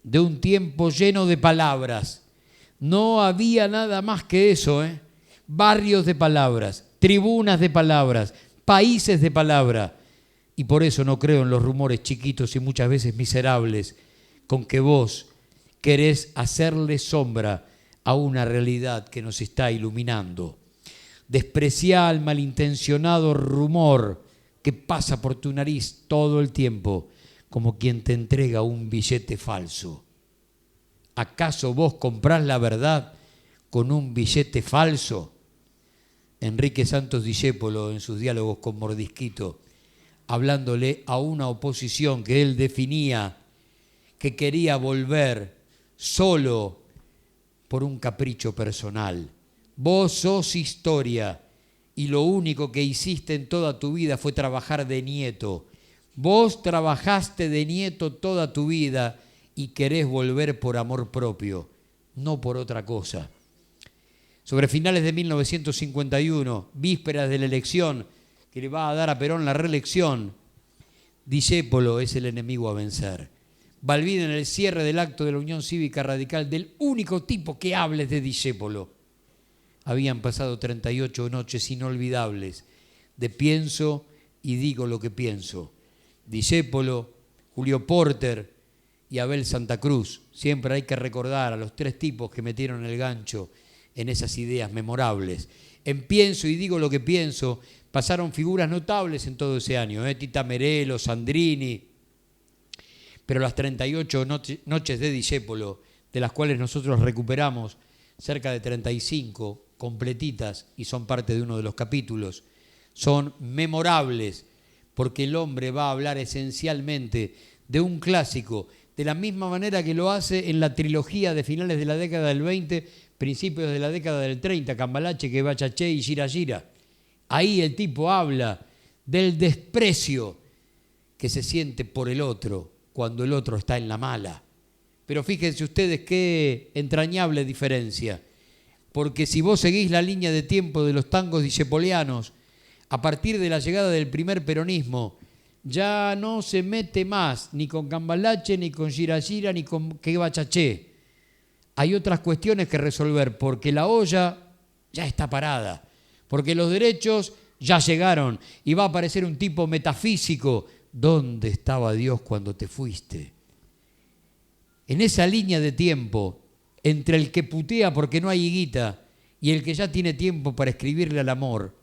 de un tiempo lleno de palabras. No había nada más que eso, barrios de palabras, tribunas de palabras, países de palabra. Y por eso no creo en los rumores chiquitos y muchas veces miserables con que vos querés hacerle sombra a una realidad que nos está iluminando. Despreciá al malintencionado rumor que pasa por tu nariz todo el tiempo, como quien te entrega un billete falso. ¿Acaso vos comprás la verdad con un billete falso? Enrique Santos Discépolo, en sus diálogos con Mordisquito, hablándole a una oposición que él definía que quería volver solo por un capricho personal. Vos sos historia y lo único que hiciste en toda tu vida fue trabajar de nieto. Vos trabajaste de nieto toda tu vida y querés volver por amor propio, no por otra cosa. Sobre finales de 1951, vísperas de la elección que le va a dar a Perón la reelección, Discépolo es el enemigo a vencer. Balbín, en el cierre del acto de la Unión Cívica Radical, del único tipo que hables de Discépolo. Habían pasado 38 noches inolvidables de pienso y digo lo que pienso. Discépolo, Julio Porter y Abel Santa Cruz. Siempre hay que recordar a los 3 tipos que metieron el gancho en esas ideas memorables. En Pienso y digo lo que pienso pasaron figuras notables en todo ese año, Tita Merelo, Sandrini, pero las 38 noches de Discépolo, de las cuales nosotros recuperamos cerca de 35 completitas y son parte de uno de los capítulos, son memorables porque el hombre va a hablar esencialmente de un clásico, de la misma manera que lo hace en la trilogía de finales de la década del 20, principios de la década del 30, Cambalache, Quevachaché y Gira Gira. Ahí el tipo habla del desprecio que se siente por el otro cuando el otro está en la mala. Pero fíjense ustedes qué entrañable diferencia, porque si vos seguís la línea de tiempo de los tangos discepolianos, a partir de la llegada del primer peronismo, ya no se mete más ni con Cambalache, ni con Girayira, ni con Quebachaché. Hay otras cuestiones que resolver, porque la olla ya está parada, porque los derechos ya llegaron y va a aparecer un tipo metafísico. ¿Dónde estaba Dios cuando te fuiste? En esa línea de tiempo, entre el que putea porque no hay higuita y el que ya tiene tiempo para escribirle al amor,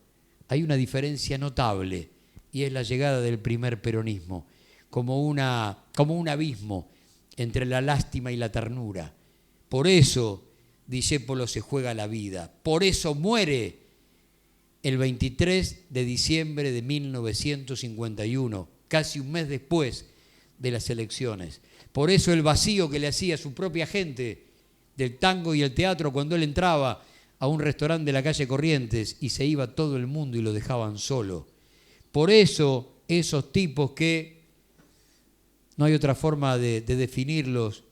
hay una diferencia notable, y es la llegada del primer peronismo, como un abismo entre la lástima y la ternura. Por eso Discépolo se juega la vida, por eso muere el 23 de diciembre de 1951, casi un mes después de las elecciones. Por eso el vacío que le hacía a su propia gente del tango y el teatro cuando él entraba a un restaurante de la calle Corrientes y se iba todo el mundo y lo dejaban solo. Por eso esos tipos que no hay otra forma de definirlos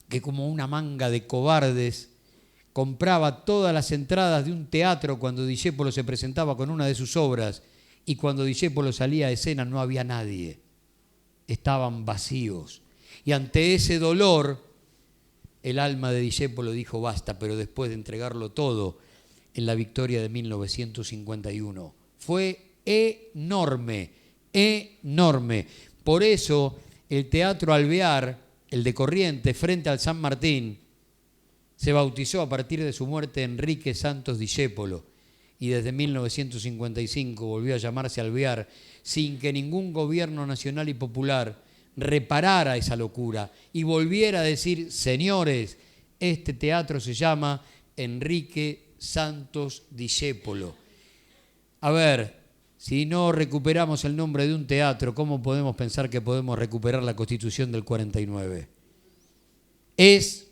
que como una manga de cobardes, compraba todas las entradas de un teatro cuando Discépolo se presentaba con una de sus obras, y cuando Discépolo salía a escena no había nadie, estaban vacíos. Y ante ese dolor, el alma de Discépolo dijo basta, pero después de entregarlo todo en la victoria de 1951. Fue enorme, enorme. Por eso el Teatro Alvear, el de Corrientes, frente al San Martín, se bautizó a partir de su muerte Enrique Santos Discépolo, y desde 1955 volvió a llamarse Alvear, sin que ningún gobierno nacional y popular reparara esa locura y volviera a decir: señores, este teatro se llama Enrique Santos Discépolo. A ver, si no recuperamos el nombre de un teatro, ¿cómo podemos pensar que podemos recuperar la Constitución del 49? Es,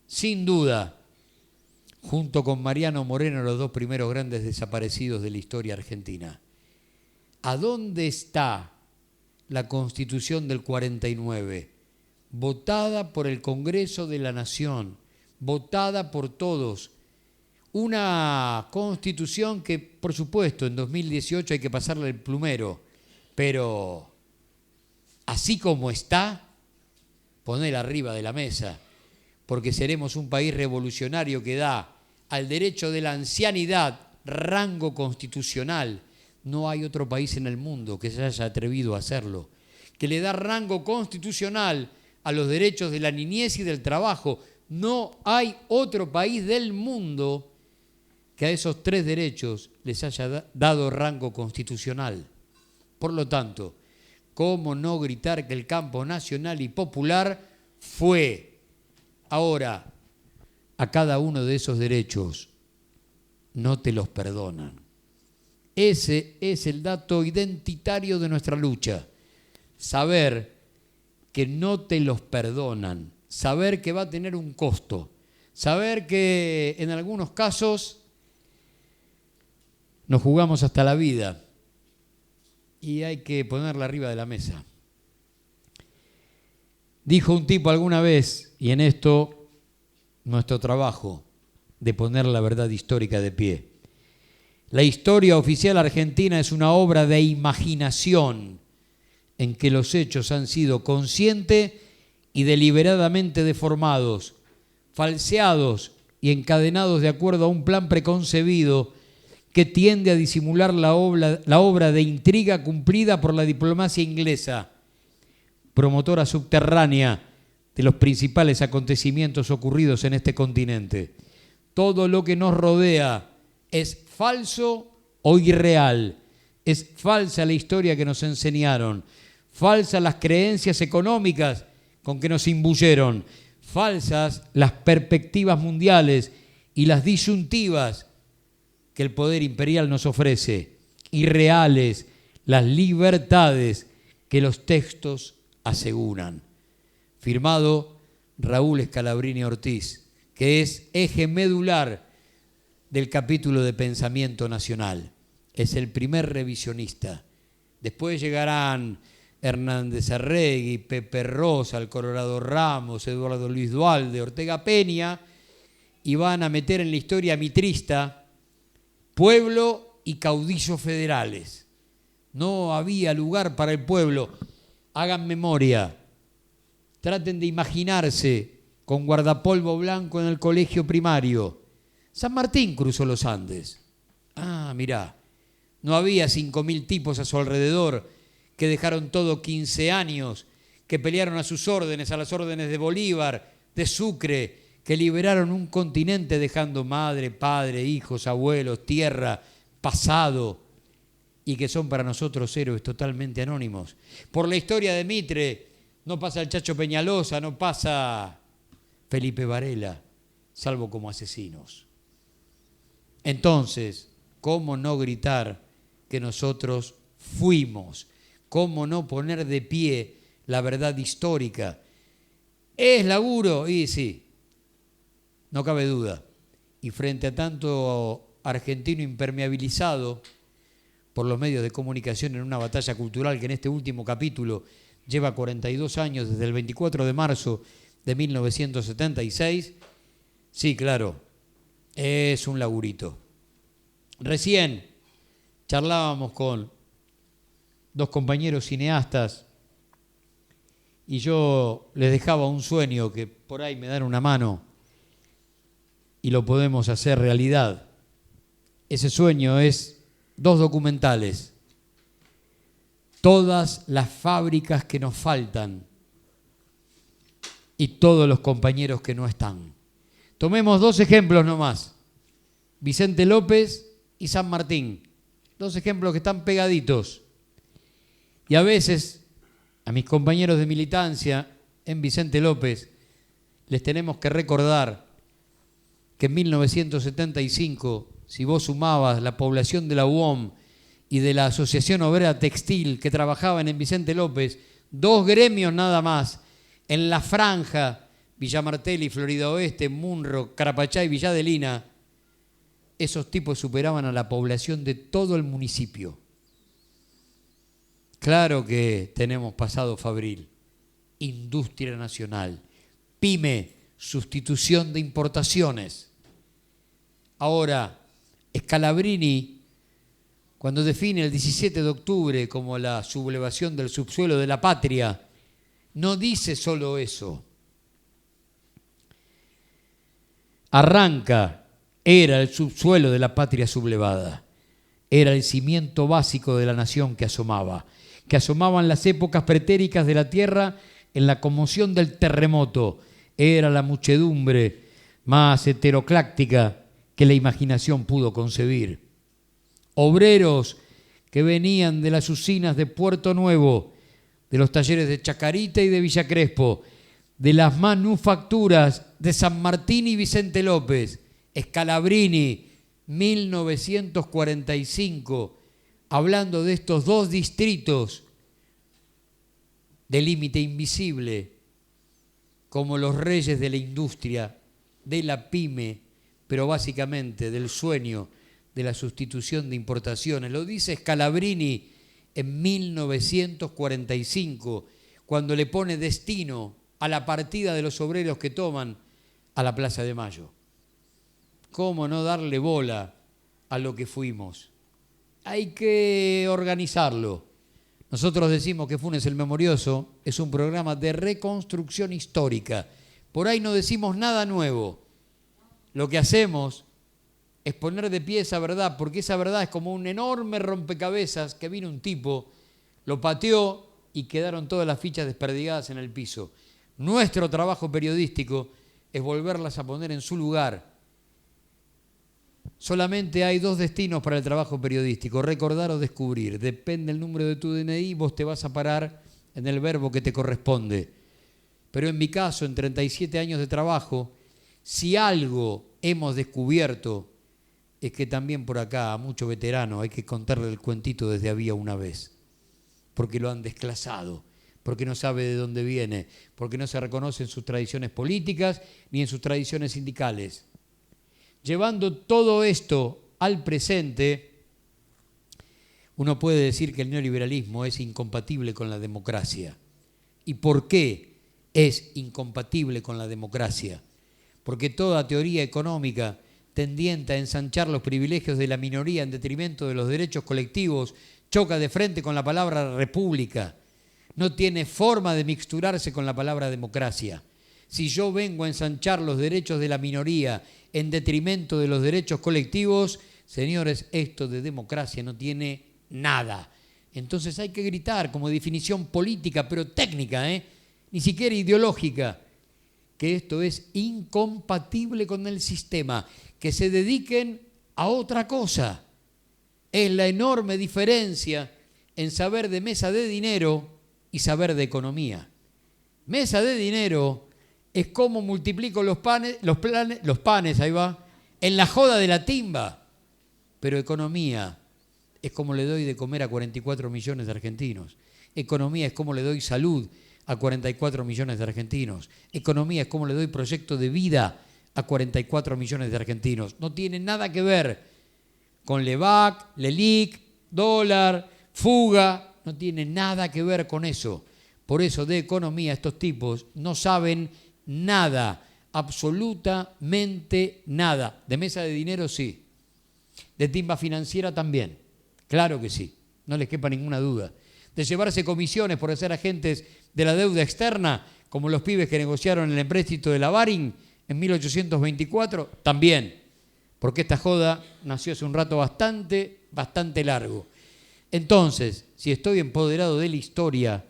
sin duda, junto con Mariano Moreno, los dos primeros grandes desaparecidos de la historia argentina. ¿A dónde está la Constitución del 49? Votada por el Congreso de la Nación, votada por todos. Una Constitución que, por supuesto, en 2018 hay que pasarle el plumero, pero así como está, poner arriba de la mesa, porque seremos un país revolucionario que da al derecho de la ancianidad rango constitucional. No hay otro país en el mundo que se haya atrevido a hacerlo, que le da rango constitucional a los derechos de la niñez y del trabajo. No hay otro país del mundo que a esos tres derechos les haya dado rango constitucional. Por lo tanto, ¿cómo no gritar que el campo nacional y popular fue? Ahora, a cada uno de esos derechos no te los perdonan. Ese es el dato identitario de nuestra lucha. Saber que no te los perdonan, saber que va a tener un costo, saber que en algunos casos nos jugamos hasta la vida y hay que ponerla arriba de la mesa. Dijo un tipo alguna vez, y en esto nuestro trabajo de poner la verdad histórica de pie: la historia oficial argentina es una obra de imaginación en que los hechos han sido consciente y deliberadamente deformados, falseados y encadenados de acuerdo a un plan preconcebido que tiende a disimular la obra de intriga cumplida por la diplomacia inglesa, promotora subterránea de los principales acontecimientos ocurridos en este continente. Todo lo que nos rodea es falso o irreal. Es falsa la historia que nos enseñaron, falsas las creencias económicas con que nos imbuyeron, falsas las perspectivas mundiales y las disyuntivas que el poder imperial nos ofrece, irreales las libertades que los textos aseguran. Firmado Raúl Scalabrini Ortiz, que es eje medular del capítulo de Pensamiento Nacional. Es el primer revisionista. Después llegarán Hernández Arregui, Pepe Rosa, el Colorado Ramos, Eduardo Luis Duhalde, Ortega Peña, y van a meter en la historia mitrista pueblo y caudillos federales. No había lugar para el pueblo. Hagan memoria. Traten de imaginarse con guardapolvo blanco en el colegio primario. San Martín cruzó los Andes. Mirá, no había 5.000 tipos a su alrededor que dejaron todo 15 años, que pelearon a sus órdenes, a las órdenes de Bolívar, de Sucre, que liberaron un continente dejando madre, padre, hijos, abuelos, tierra, pasado, y que son para nosotros héroes totalmente anónimos. Por la historia de Mitre no pasa el Chacho Peñalosa, no pasa Felipe Varela, salvo como asesinos. Entonces, ¿cómo no gritar que nosotros fuimos? ¿Cómo no poner de pie la verdad histórica? ¿Es laburo? Y sí, no cabe duda. Y frente a tanto argentino impermeabilizado por los medios de comunicación en una batalla cultural que en este último capítulo lleva 42 años, desde el 24 de marzo de 1976, sí, claro, es un laburito. Recién charlábamos con dos compañeros cineastas y yo les dejaba un sueño que por ahí me dan una mano y lo podemos hacer realidad. Ese sueño es 2 documentales. Todas las fábricas que nos faltan y todos los compañeros que no están. Tomemos 2 ejemplos nomás. Vicente López y San Martín. 2 ejemplos que están pegaditos. Y a veces a mis compañeros de militancia en Vicente López les tenemos que recordar que en 1975, si vos sumabas la población de la UOM y de la Asociación Obrera Textil que trabajaban en Vicente López, 2 gremios nada más, en la franja, Villa Martelli, Florida Oeste, Munro, Carapachá y Villa Adelina, esos tipos superaban a la población de todo el municipio. Claro que tenemos pasado fabril, industria nacional, pyme, sustitución de importaciones. Ahora, Scalabrini, cuando define el 17 de octubre como la sublevación del subsuelo de la patria, no dice solo eso. Arranca, era el subsuelo de la patria sublevada, era el cimiento básico de la nación que asomaban las épocas pretéricas de la tierra en la conmoción del terremoto, era la muchedumbre más heterocláctica que la imaginación pudo concebir. Obreros que venían de las usinas de Puerto Nuevo, de los talleres de Chacarita y de Villa Crespo, de las manufacturas de San Martín y Vicente López, Scalabrini, 1945, hablando de estos 2 distritos de límite invisible, como los reyes de la industria, de la pyme, pero básicamente del sueño de la sustitución de importaciones. Lo dice Scalabrini en 1945, cuando le pone destino a la partida de los obreros que toman a la Plaza de Mayo. ¿Cómo no darle bola a lo que fuimos? Hay que organizarlo. Nosotros decimos que Funes el Memorioso es un programa de reconstrucción histórica. Por ahí no decimos nada nuevo. Lo que hacemos es poner de pie esa verdad, porque esa verdad es como un enorme rompecabezas que vino un tipo, lo pateó y quedaron todas las fichas desperdigadas en el piso. Nuestro trabajo periodístico es volverlas a poner en su lugar. Solamente hay 2 destinos para el trabajo periodístico, recordar o descubrir. Depende del número de tu DNI, vos te vas a parar en el verbo que te corresponde. Pero en mi caso, en 37 años de trabajo, si algo hemos descubierto es que también por acá a mucho veterano hay que contarle el cuentito desde había una vez, porque lo han desclasado, porque no sabe de dónde viene, porque no se reconoce en sus tradiciones políticas ni en sus tradiciones sindicales. Llevando todo esto al presente, uno puede decir que el neoliberalismo es incompatible con la democracia. ¿Y por qué es incompatible con la democracia? Porque toda teoría económica tendiente a ensanchar los privilegios de la minoría en detrimento de los derechos colectivos, choca de frente con la palabra república. No tiene forma de mixturarse con la palabra democracia. Si yo vengo a ensanchar los derechos de la minoría en detrimento de los derechos colectivos, señores, esto de democracia no tiene nada. Entonces hay que gritar como definición política, pero técnica, ni siquiera ideológica, que esto es incompatible con el sistema, que se dediquen a otra cosa. Es la enorme diferencia en saber de mesa de dinero y saber de economía. Mesa de dinero es cómo multiplico los panes, ahí va, en la joda de la timba. Pero economía es cómo le doy de comer a 44 millones de argentinos. Economía es cómo le doy salud a 44 millones de argentinos. Economía es cómo le doy proyecto de vida a 44 millones de argentinos. No tiene nada que ver con LEVAC, LELIC, dólar, fuga. No tiene nada que ver con eso. Por eso de economía estos tipos no saben nada, absolutamente nada. De mesa de dinero sí. De timba financiera también. Claro que sí, no les quepa ninguna duda. De llevarse comisiones por ser agentes de la deuda externa, como los pibes que negociaron el empréstito de la Baring en 1824, también. Porque esta joda nació hace un rato bastante largo. Entonces, si estoy empoderado de la historia,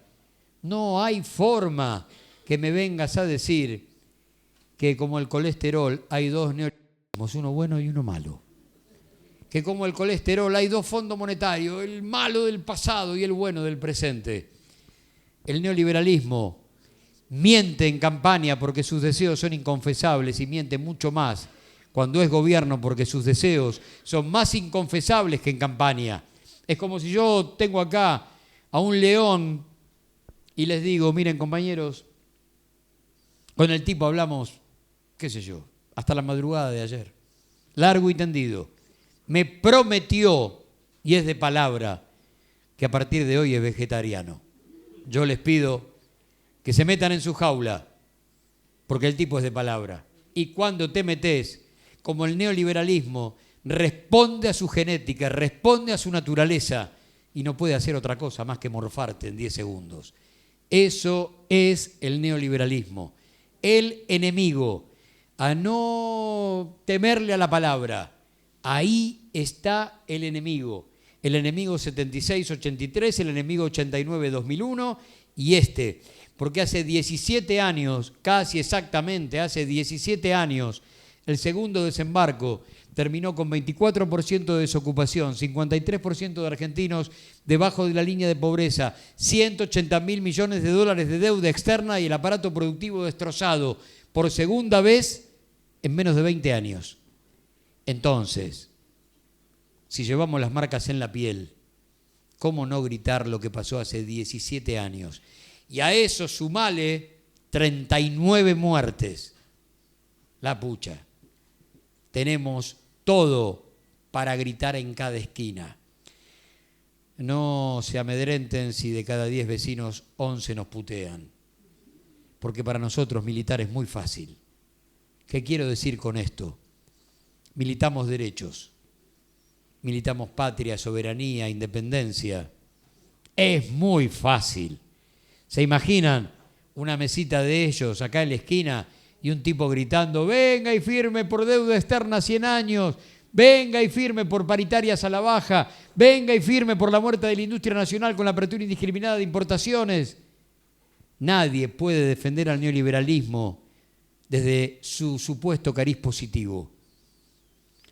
no hay forma que me vengas a decir que como el colesterol hay dos neoliberalismos, uno bueno y uno malo. Que como el colesterol hay dos fondos monetarios, el malo del pasado y el bueno del presente. El neoliberalismo miente en campaña porque sus deseos son inconfesables y miente mucho más cuando es gobierno porque sus deseos son más inconfesables que en campaña. Es como si yo tengo acá a un león y les digo, miren compañeros, con el tipo hablamos, qué sé yo, hasta la madrugada de ayer, largo y tendido. Me prometió, y es de palabra, que a partir de hoy es vegetariano. Yo les pido que se metan en su jaula, porque el tipo es de palabra. Y cuando te metes, como el neoliberalismo responde a su genética, responde a su naturaleza, y no puede hacer otra cosa más que morfarte en 10 segundos. Eso es el neoliberalismo. El enemigo, a no temerle a la palabra. Ahí está el enemigo 76-83, el enemigo 89-2001 y este, porque hace 17 años, casi exactamente hace 17 años, el segundo desembarco terminó con 24% de desocupación, 53% de argentinos debajo de la línea de pobreza, 180.000 millones de dólares de deuda externa y el aparato productivo destrozado por segunda vez en menos de 20 años. Entonces, si llevamos las marcas en la piel, ¿cómo no gritar lo que pasó hace 17 años? Y a eso sumale 39 muertes. La pucha. Tenemos todo para gritar en cada esquina. No se amedrenten si de cada 10 vecinos 11 nos putean. Porque para nosotros militar es muy fácil. ¿Qué quiero decir con esto? Militamos derechos, militamos patria, soberanía, independencia. Es muy fácil. ¿Se imaginan una mesita de ellos acá en la esquina y un tipo gritando, venga y firme por deuda externa 100 años, venga y firme por paritarias a la baja, venga y firme por la muerte de la industria nacional con la apertura indiscriminada de importaciones? Nadie puede defender al neoliberalismo desde su supuesto cariz positivo.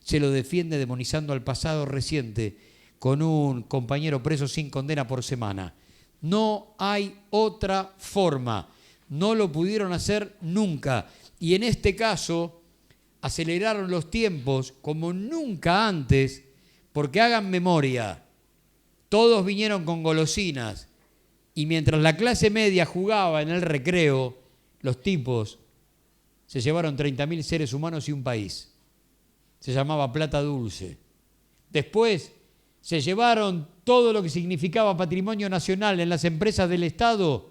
Se lo defiende demonizando al pasado reciente con un compañero preso sin condena por semana. No hay otra forma. No lo pudieron hacer nunca. Y en este caso aceleraron los tiempos como nunca antes, porque hagan memoria. Todos vinieron con golosinas y mientras la clase media jugaba en el recreo, los tipos se llevaron 30.000 seres humanos y un país. Se llamaba plata dulce. Después se llevaron todo lo que significaba patrimonio nacional en las empresas del Estado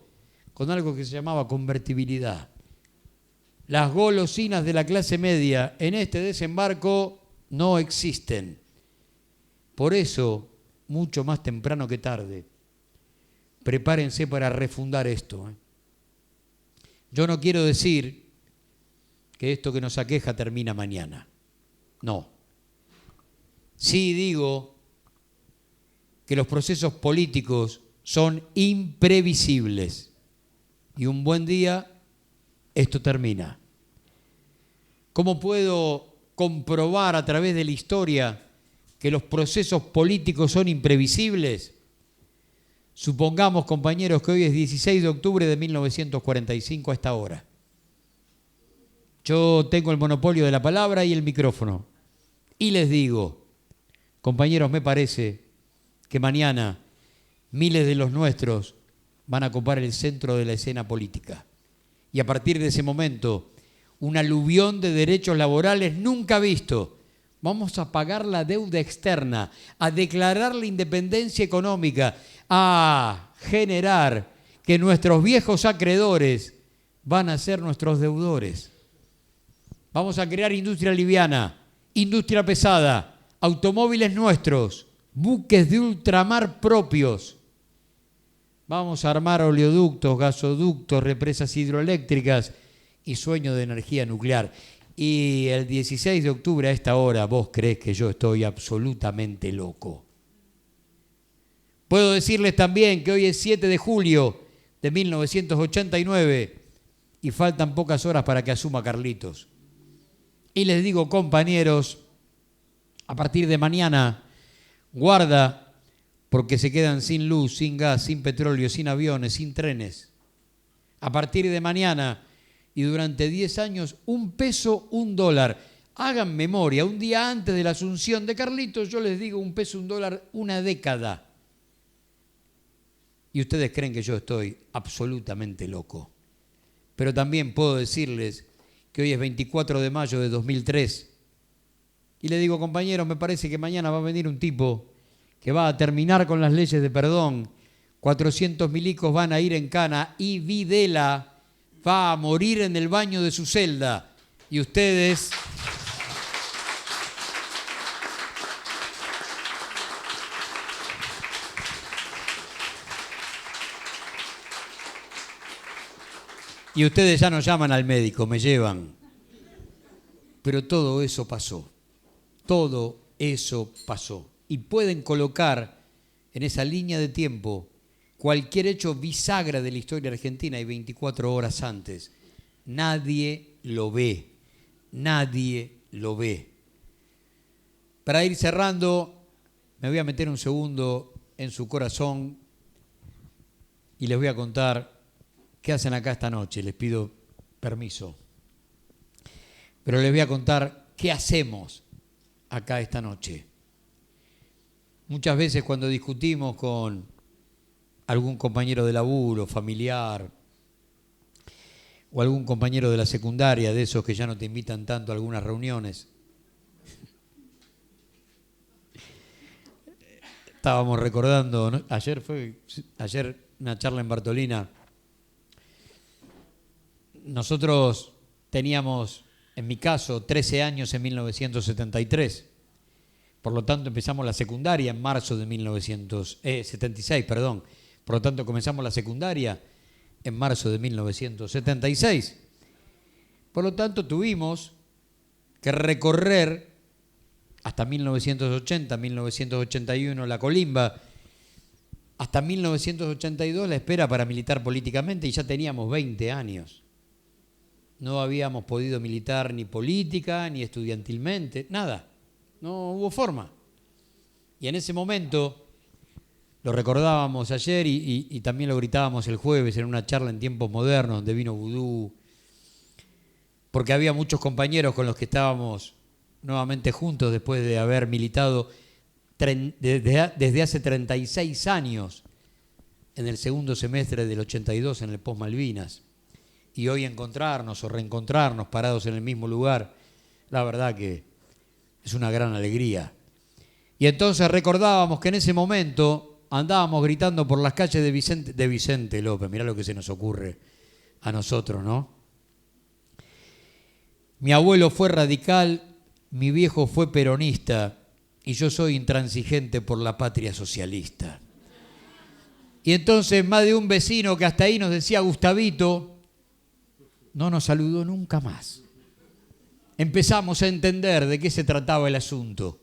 con algo que se llamaba convertibilidad. Las golosinas de la clase media en este desembarco no existen. Por eso, mucho más temprano que tarde, prepárense para refundar esto. Yo no quiero decir que esto que nos aqueja termina mañana. No. Sí digo que los procesos políticos son imprevisibles y un buen día esto termina. ¿Cómo puedo comprobar a través de la historia que los procesos políticos son imprevisibles? Supongamos, compañeros, que hoy es 16 de octubre de 1945 a esta hora. Yo tengo el monopolio de la palabra y el micrófono. Y les digo, compañeros, me parece que mañana miles de los nuestros van a ocupar el centro de la escena política. Y a partir de ese momento, un aluvión de derechos laborales nunca visto. Vamos a pagar la deuda externa, a declarar la independencia económica, a generar que nuestros viejos acreedores van a ser nuestros deudores. Vamos a crear industria liviana, industria pesada, automóviles nuestros, buques de ultramar propios. Vamos a armar oleoductos, gasoductos, represas hidroeléctricas y sueño de energía nuclear. Y el 16 de octubre a esta hora, ¿vos creés que yo estoy absolutamente loco? Puedo decirles también que hoy es 7 de julio de 1989 y faltan pocas horas para que asuma Carlitos. Y les digo, compañeros, a partir de mañana, guarda, porque se quedan sin luz, sin gas, sin petróleo, sin aviones, sin trenes. A partir de mañana y durante 10 años, $1, $1. Hagan memoria, un día antes de la asunción de Carlitos, yo les digo $1, $1, una década. Y ustedes creen que yo estoy absolutamente loco. Pero también puedo decirles que hoy es 24 de mayo de 2003. Y les digo, compañeros, me parece que mañana va a venir un tipo que va a terminar con las leyes de perdón. 400 milicos van a ir en cana y Videla va a morir en el baño de su celda. Y ustedes... Y ustedes ya no llaman al médico, me llevan. Pero todo eso pasó. Todo eso pasó. Y pueden colocar en esa línea de tiempo cualquier hecho bisagra de la historia argentina y 24 horas antes. Nadie lo ve. Nadie lo ve. Para ir cerrando, me voy a meter un segundo en su corazón y les voy a contar qué hacen acá esta noche. Les pido permiso. Pero les voy a contar qué hacemos acá esta noche. Muchas veces cuando discutimos con algún compañero de laburo, familiar, o algún compañero de la secundaria, de esos que ya no te invitan tanto a algunas reuniones, estábamos recordando, ¿no? Ayer una charla en Bartolina. Nosotros teníamos, en mi caso, 13 años en 1973. Por lo tanto, empezamos la secundaria en marzo de 1976, perdón. Por lo tanto, comenzamos la secundaria en marzo de 1976. Por lo tanto, tuvimos que recorrer hasta 1980, 1981 la colimba, hasta 1982 la espera para militar políticamente y ya teníamos 20 años. No habíamos podido militar ni política, ni estudiantilmente, nada. No hubo forma. Y en ese momento, lo recordábamos ayer y también lo gritábamos el jueves en una charla en tiempos modernos donde vino Vudú, porque había muchos compañeros con los que estábamos nuevamente juntos después de haber militado desde hace 36 años en el segundo semestre del 82 en el post-Malvinas. Y hoy encontrarnos o reencontrarnos parados en el mismo lugar, la verdad que es una gran alegría. Y entonces recordábamos que en ese momento andábamos gritando por las calles de Vicente López. Mirá lo que se nos ocurre a nosotros, ¿no? Mi abuelo fue radical, mi viejo fue peronista y yo soy intransigente por la patria socialista. Y entonces más de un vecino que hasta ahí nos decía Gustavito, no nos saludó nunca más. Empezamos a entender de qué se trataba el asunto.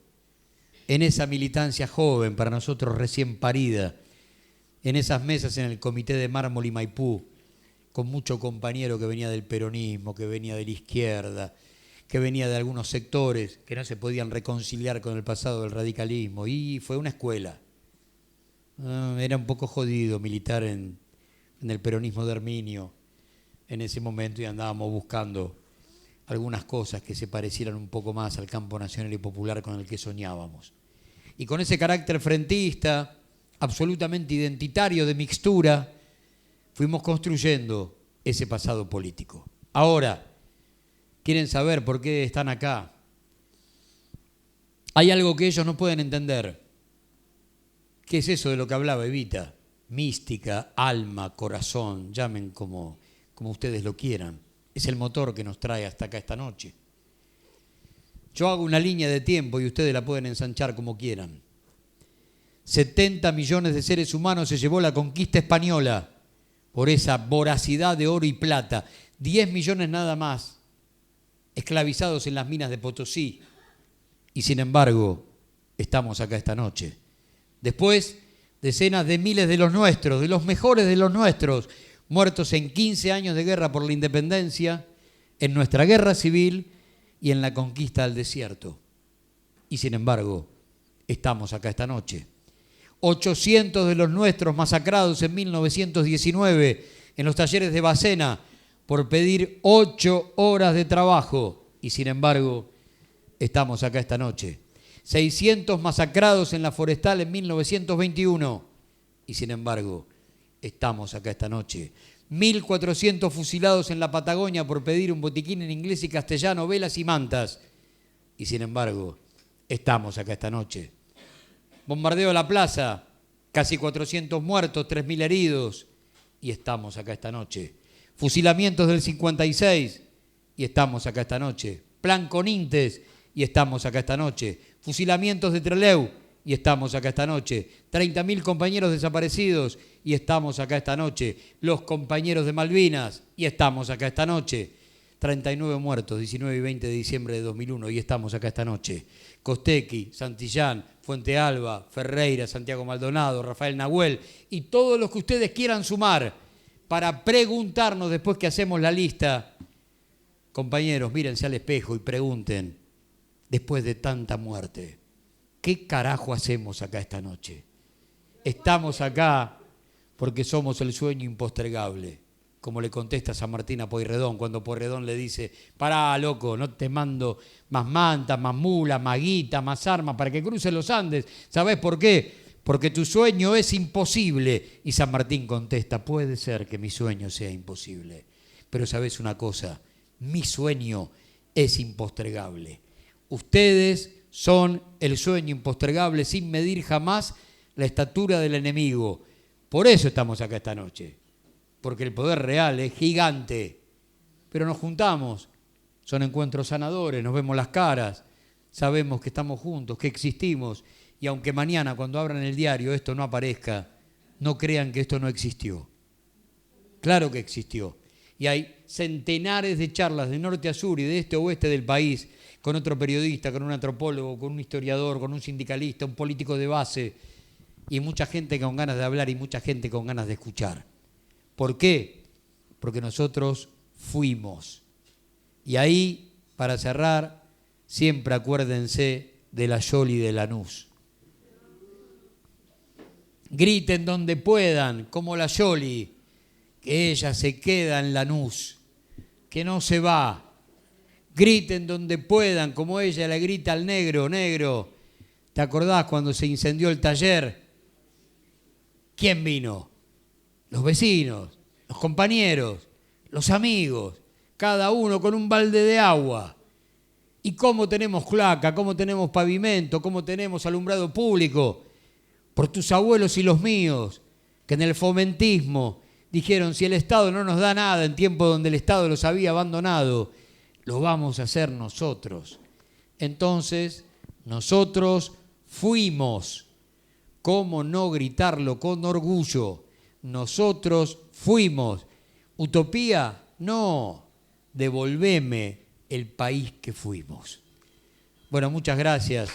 En esa militancia joven, para nosotros recién parida, en esas mesas en el Comité de Mármol y Maipú, con mucho compañero que venía del peronismo, que venía de la izquierda, que venía de algunos sectores que no se podían reconciliar con el pasado del radicalismo. Y fue una escuela. Era un poco jodido militar en el peronismo de Herminio en ese momento y andábamos buscando algunas cosas que se parecieran un poco más al campo nacional y popular con el que soñábamos. Y con ese carácter frentista, absolutamente identitario, de mixtura, fuimos construyendo ese pasado político. Ahora, ¿quieren saber por qué están acá? Hay algo que ellos no pueden entender. ¿Qué es eso de lo que hablaba Evita? Mística, alma, corazón, llamen como ustedes lo quieran. Es el motor que nos trae hasta acá esta noche. Yo hago una línea de tiempo y ustedes la pueden ensanchar como quieran. 70 millones de seres humanos se llevó la conquista española por esa voracidad de oro y plata. 10 millones nada más esclavizados en las minas de Potosí. Y sin embargo, estamos acá esta noche. Después, decenas de miles de los nuestros, de los mejores de los nuestros, muertos en 15 años de guerra por la independencia, en nuestra guerra civil y en la conquista del desierto. Y sin embargo, estamos acá esta noche. 800 de los nuestros masacrados en 1919 en los talleres de Bacena por pedir 8 horas de trabajo. Y sin embargo, estamos acá esta noche. 600 masacrados en la Forestal en 1921. Y sin embargo, estamos acá esta noche. 1.400 fusilados en la Patagonia por pedir un botiquín en inglés y castellano, velas y mantas. Y sin embargo, estamos acá esta noche. Bombardeo a la plaza, casi 400 muertos, 3.000 heridos. Y estamos acá esta noche. Fusilamientos del 56. Y estamos acá esta noche. Plan Conintes. Y estamos acá esta noche. Fusilamientos de Trelew. Y estamos acá esta noche. 30.000 compañeros desaparecidos. Y estamos acá esta noche. Los compañeros de Malvinas. Y estamos acá esta noche. 39 muertos, 19 y 20 de diciembre de 2001. Y estamos acá esta noche. Costequi, Santillán, Fuente Alba, Ferreira, Santiago Maldonado, Rafael Nahuel y todos los que ustedes quieran sumar para preguntarnos después que hacemos la lista. Compañeros, mírense al espejo y pregunten, después de tanta muerte, ¿qué carajo hacemos acá esta noche? Estamos acá porque somos el sueño impostergable, como le contesta San Martín a Pueyrredón cuando Pueyrredón le dice, pará, loco, no te mando más mantas, más mulas, más guita, más armas para que cruces los Andes. ¿Sabés por qué? Porque tu sueño es imposible. Y San Martín contesta, puede ser que mi sueño sea imposible, pero ¿sabés una cosa? Mi sueño es impostergable. Ustedes son el sueño impostergable sin medir jamás la estatura del enemigo. Por eso estamos acá esta noche. Porque el poder real es gigante. Pero nos juntamos. Son encuentros sanadores, nos vemos las caras. Sabemos que estamos juntos, que existimos. Y aunque mañana cuando abran el diario esto no aparezca, no crean que esto no existió. Claro que existió. Y hay centenares de charlas de norte a sur y de este a oeste del país con otro periodista, con un antropólogo, con un historiador, con un sindicalista, un político de base y mucha gente con ganas de hablar y mucha gente con ganas de escuchar. ¿Por qué? Porque nosotros fuimos. Y ahí, para cerrar, siempre acuérdense de la Yoli de Lanús. Griten donde puedan, como la Yoli, que ella se queda en Lanús, que no se va. Griten donde puedan, como ella le grita al negro, negro, ¿te acordás cuando se incendió el taller? ¿Quién vino? Los vecinos, los compañeros, los amigos, cada uno con un balde de agua. ¿Y cómo tenemos cloaca? ¿Cómo tenemos pavimento? ¿Cómo tenemos alumbrado público? Por tus abuelos y los míos, que en el fomentismo dijeron, si el Estado no nos da nada en tiempo donde el Estado los había abandonado, lo vamos a hacer nosotros. Entonces, nosotros fuimos. ¿Cómo no gritarlo con orgullo? Nosotros fuimos. ¿Utopía? No. Devolveme el país que fuimos. Bueno, muchas gracias.